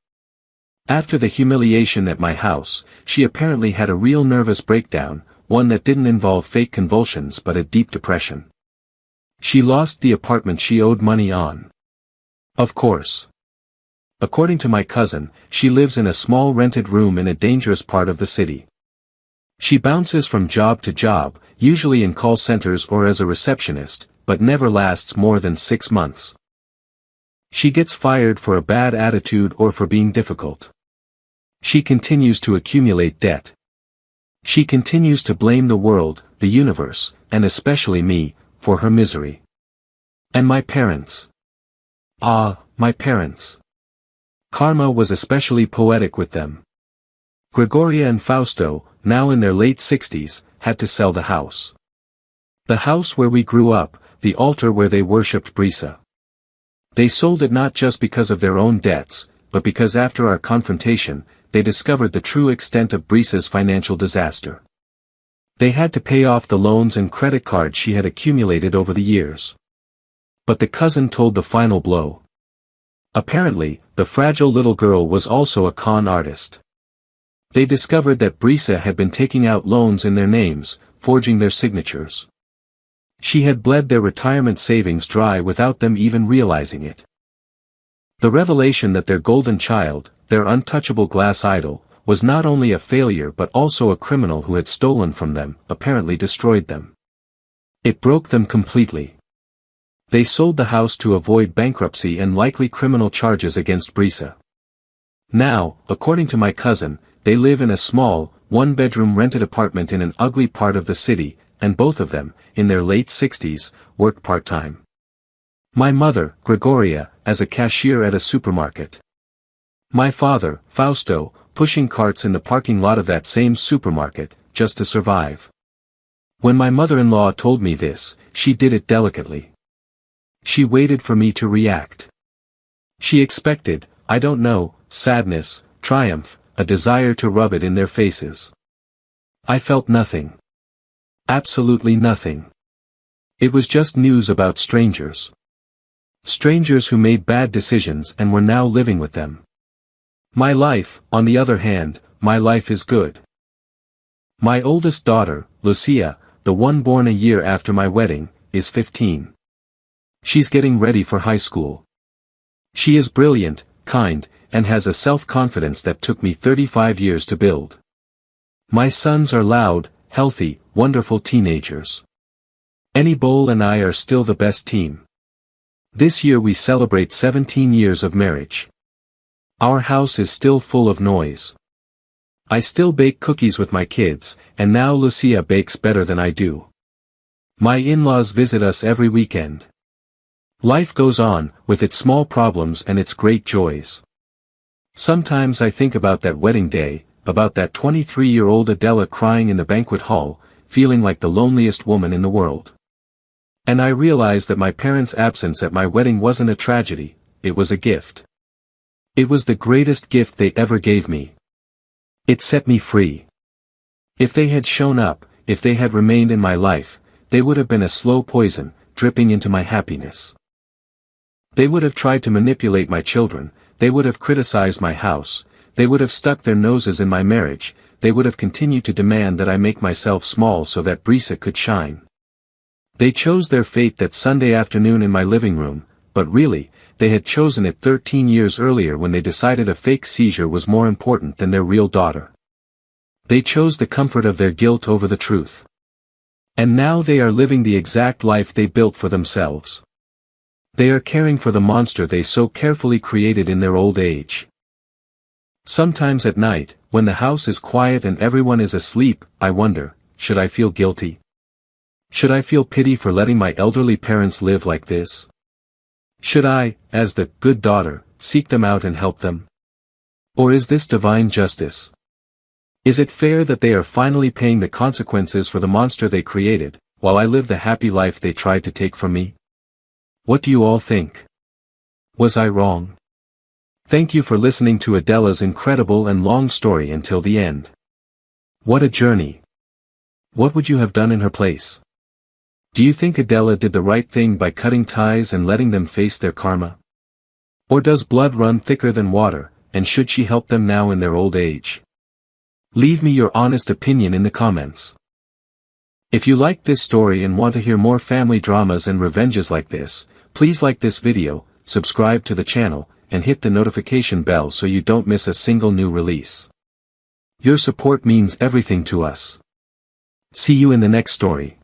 After the humiliation at my house, she apparently had a real nervous breakdown, one that didn't involve fake convulsions but a deep depression. She lost the apartment she owed money on. Of course. According to my cousin, she lives in a small rented room in a dangerous part of the city. She bounces from job to job, usually in call centers or as a receptionist, but never lasts more than 6 months. She gets fired for a bad attitude or for being difficult. She continues to accumulate debt. She continues to blame the world, the universe, and especially me, for her misery. And my parents. Ah, my parents. Karma was especially poetic with them. Gregoria and Fausto, now in their late 60s, had to sell the house. The house where we grew up, the altar where they worshipped Brisa. They sold it not just because of their own debts, but because after our confrontation, they discovered the true extent of Brisa's financial disaster. They had to pay off the loans and credit cards she had accumulated over the years. But the cousin told the final blow. Apparently, the fragile little girl was also a con artist. They discovered that Brisa had been taking out loans in their names, forging their signatures. She had bled their retirement savings dry without them even realizing it. The revelation that their golden child, their untouchable glass idol, was not only a failure but also a criminal who had stolen from them, apparently destroyed them. It broke them completely. They sold the house to avoid bankruptcy and likely criminal charges against Brisa. Now, according to my cousin, they live in a small, one-bedroom rented apartment in an ugly part of the city, and both of them, in their late 60s, work part-time. My mother, Gregoria, as a cashier at a supermarket. My father, Fausto, pushing carts in the parking lot of that same supermarket, just to survive. When my mother-in-law told me this, she did it delicately. She waited for me to react. She expected, I don't know, sadness, triumph, a desire to rub it in their faces. I felt nothing. Absolutely nothing. It was just news about strangers. Strangers who made bad decisions and were now living with them. My life, on the other hand, my life is good. My oldest daughter, Lucia, the one born a year after my wedding, is 15. She's getting ready for high school. She is brilliant, kind, and has a self-confidence that took me 35 years to build. My sons are loud, healthy, wonderful teenagers. Annie Bowl and I are still the best team. This year we celebrate 17 years of marriage. Our house is still full of noise. I still bake cookies with my kids, and now Lucia bakes better than I do. My in-laws visit us every weekend. Life goes on, with its small problems and its great joys. Sometimes I think about that wedding day, about that 23-year-old Adela crying in the banquet hall, feeling like the loneliest woman in the world. And I realize that my parents' absence at my wedding wasn't a tragedy, it was a gift. It was the greatest gift they ever gave me. It set me free. If they had shown up, if they had remained in my life, they would have been a slow poison, dripping into my happiness. They would have tried to manipulate my children, they would have criticized my house, they would have stuck their noses in my marriage, they would have continued to demand that I make myself small so that Brisa could shine. They chose their fate that Sunday afternoon in my living room, but really, they had chosen it 13 years earlier when they decided a fake seizure was more important than their real daughter. They chose the comfort of their guilt over the truth. And now they are living the exact life they built for themselves. They are caring for the monster they so carefully created in their old age. Sometimes at night, when the house is quiet and everyone is asleep, I wonder, should I feel guilty? Should I feel pity for letting my elderly parents live like this? Should I, as the good daughter, seek them out and help them? Or is this divine justice? Is it fair that they are finally paying the consequences for the monster they created, while I live the happy life they tried to take from me? What do you all think? Was I wrong? Thank you for listening to Adela's incredible and long story until the end. What a journey. What would you have done in her place? Do you think Adela did the right thing by cutting ties and letting them face their karma? Or does blood run thicker than water, and should she help them now in their old age? Leave me your honest opinion in the comments. If you like this story and want to hear more family dramas and revenges like this, please like this video, subscribe to the channel, and hit the notification bell so you don't miss a single new release. Your support means everything to us. See you in the next story.